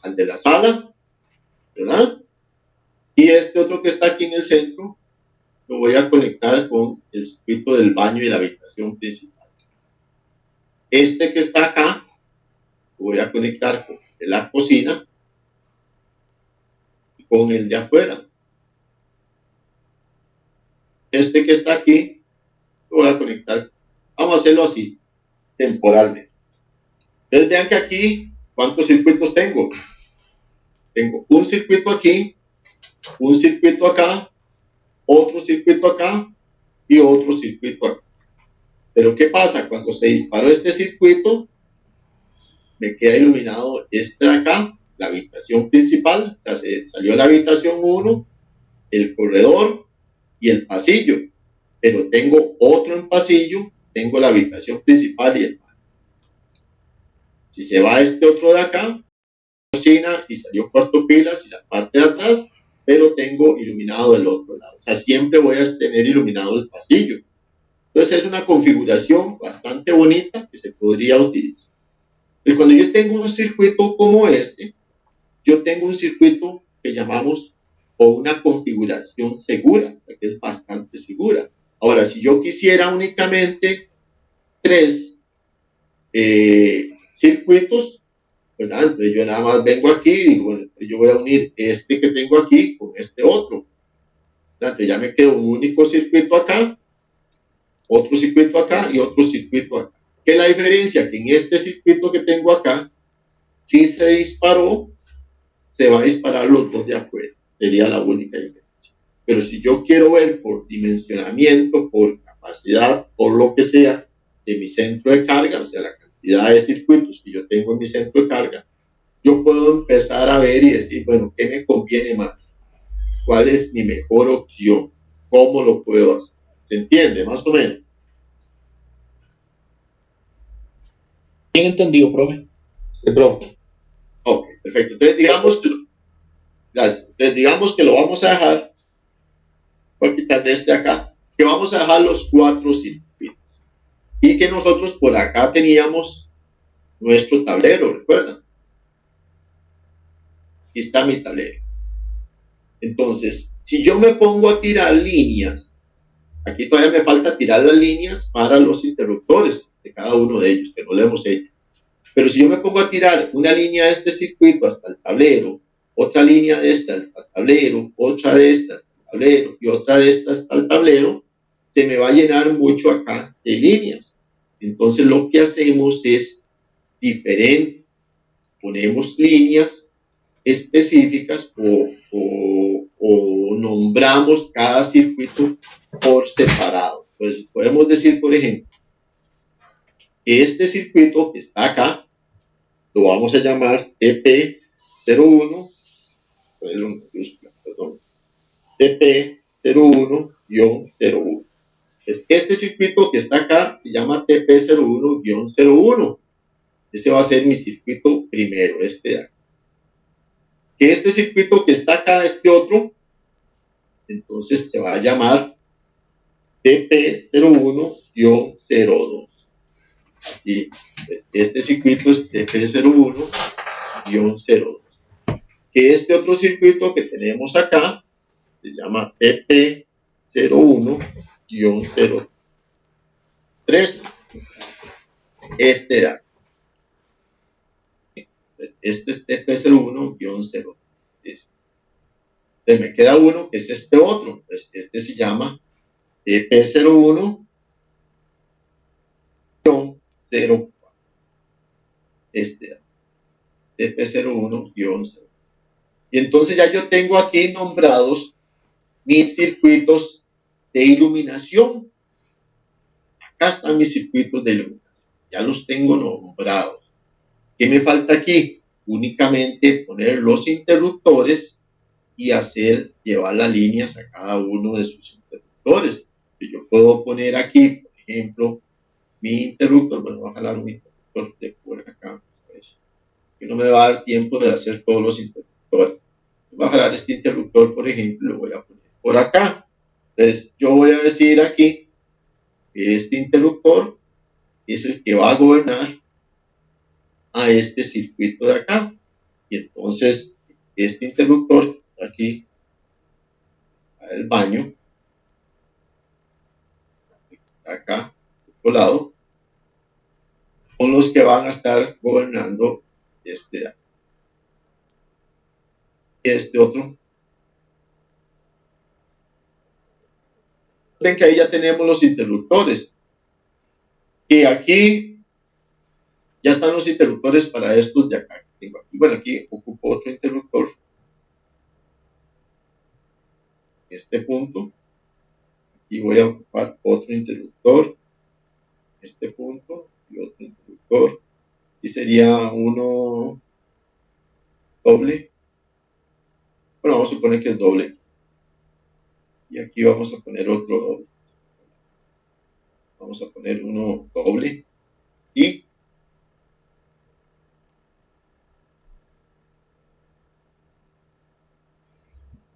al de la sala, ¿verdad? Y este otro que está aquí en el centro, lo voy a conectar con el circuito del baño y la habitación principal. Este que está acá, lo voy a conectar con el de la cocina y con el de afuera. Este que está aquí, lo voy a conectar. Vamos a hacerlo así, temporalmente. Entonces vean que aquí, ¿cuántos circuitos tengo? Tengo un circuito aquí, un circuito acá, otro circuito acá y otro circuito acá. Pero ¿qué pasa? Cuando se disparó este circuito, me queda iluminado este de acá, la habitación principal, o sea, se salió la habitación 1, el corredor y el pasillo. Pero tengo otro en pasillo, tengo la habitación principal y el baño. Si se va este otro de acá, cocina y salió cuarto pilas y la parte de atrás, pero tengo iluminado del otro lado. O sea, siempre voy a tener iluminado el pasillo. Entonces es una configuración bastante bonita que se podría utilizar. Pero cuando yo tengo un circuito como este, yo tengo un circuito que llamamos o una configuración segura, que es bastante segura. Ahora, si yo quisiera únicamente 3 circuitos, ¿verdad? Entonces yo nada más vengo aquí y digo, bueno, yo voy a unir este que tengo aquí con este otro. Entonces ya me queda un único circuito acá, otro circuito acá y otro circuito acá. ¿Qué es la diferencia? Que en este circuito que tengo acá, si se disparó, se va a disparar los 2 de afuera. Sería la única diferencia. Pero si yo quiero ver por dimensionamiento, por capacidad, por lo que sea, de mi centro de carga, o sea, la cantidad de circuitos que yo tengo en mi centro de carga, yo puedo empezar a ver y decir, bueno, ¿qué me conviene más? ¿Cuál es mi mejor opción? ¿Cómo lo puedo hacer? ¿Se entiende? Más o menos. Bien entendido, profe. Sí, profe. Ok, perfecto. Entonces digamos que lo vamos a dejar, voy a quitar de este acá, que vamos a dejar los 4 circuitos. Y que nosotros por acá teníamos nuestro tablero, ¿recuerdan? Aquí está mi tablero. Entonces, si yo me pongo a tirar líneas, aquí todavía me falta tirar las líneas para los interruptores de cada uno de ellos, que no lo hemos hecho. Pero si yo me pongo a tirar una línea de este circuito hasta el tablero, otra línea de esta hasta el tablero, otra de esta hasta el tablero y otra de esta hasta el tablero, se me va a llenar mucho acá de líneas. Entonces lo que hacemos es diferente. Ponemos líneas específicas o nombramos cada circuito por separado. Pues podemos decir, por ejemplo, que este circuito que está acá lo vamos a llamar TP01, perdón, TP01-01. Este circuito que está acá se llama TP01-01. Ese va a ser mi circuito primero, este de acá. Que este circuito que está acá, este otro, entonces se va a llamar TP01-02. Así, este circuito es TP01-02. Que este otro circuito que tenemos acá se llama TP01-03. Este de acá. Este es TP01-0. Entonces me queda uno que es este otro. Entonces, este se llama TP01-04. TP01-0. Y entonces ya yo tengo aquí nombrados mis circuitos de iluminación. Acá están mis circuitos de iluminación. Ya los tengo nombrados. ¿Qué me falta aquí? Únicamente poner los interruptores y llevar las líneas a cada uno de sus interruptores. Yo puedo poner aquí, por ejemplo, mi interruptor. Bueno, voy a jalar un interruptor de por acá. Que no me va a dar tiempo de hacer todos los interruptores. Voy a jalar este interruptor, por ejemplo, lo voy a poner por acá. Entonces, yo voy a decir aquí que este interruptor es el que va a gobernar a este circuito de acá. Y entonces, este interruptor aquí, el baño, acá, por otro lado, son los que van a estar gobernando este otro. Ven que ahí ya tenemos los interruptores. Y aquí ya están los interruptores para estos de acá. Bueno, aquí ocupo otro interruptor. En este punto. Aquí voy a ocupar otro interruptor. En este punto. Y otro interruptor. Y sería uno doble. Bueno, vamos a suponer que es doble. Y aquí vamos a poner otro doble. Vamos a poner uno doble. Y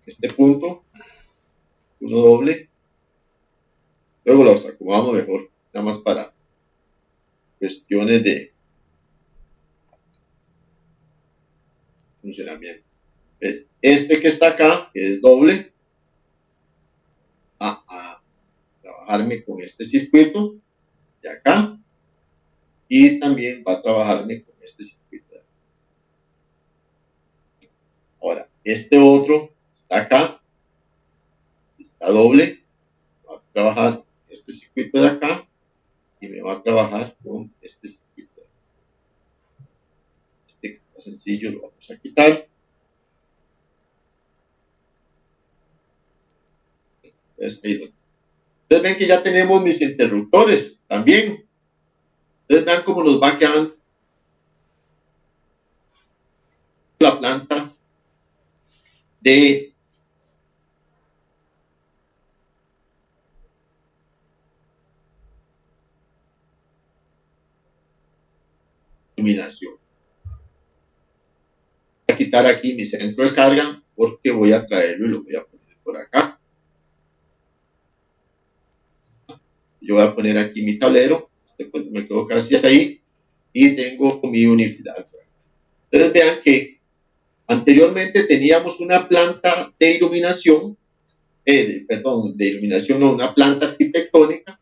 este punto, uno doble. Luego los acomodamos mejor, nada más para cuestiones de funcionamiento. ¿Ves? Este que está acá, que es doble, a trabajarme con este circuito de acá, y también va a trabajarme con este circuito de acá. Ahora, este otro está acá, está doble, va a trabajar este circuito de acá y me va a trabajar con este circuito de acá. Este que está sencillo lo vamos a quitar. Entonces ven que ya tenemos mis interruptores también. Entonces vean cómo nos va quedando la planta de iluminación. Voy a quitar aquí mi centro de carga porque voy a traerlo y lo voy a poner por acá. Yo voy a poner aquí mi tablero, después me quedo casi ahí y tengo mi unifidal. Entonces vean que anteriormente teníamos una planta de iluminación, de iluminación, no, una planta arquitectónica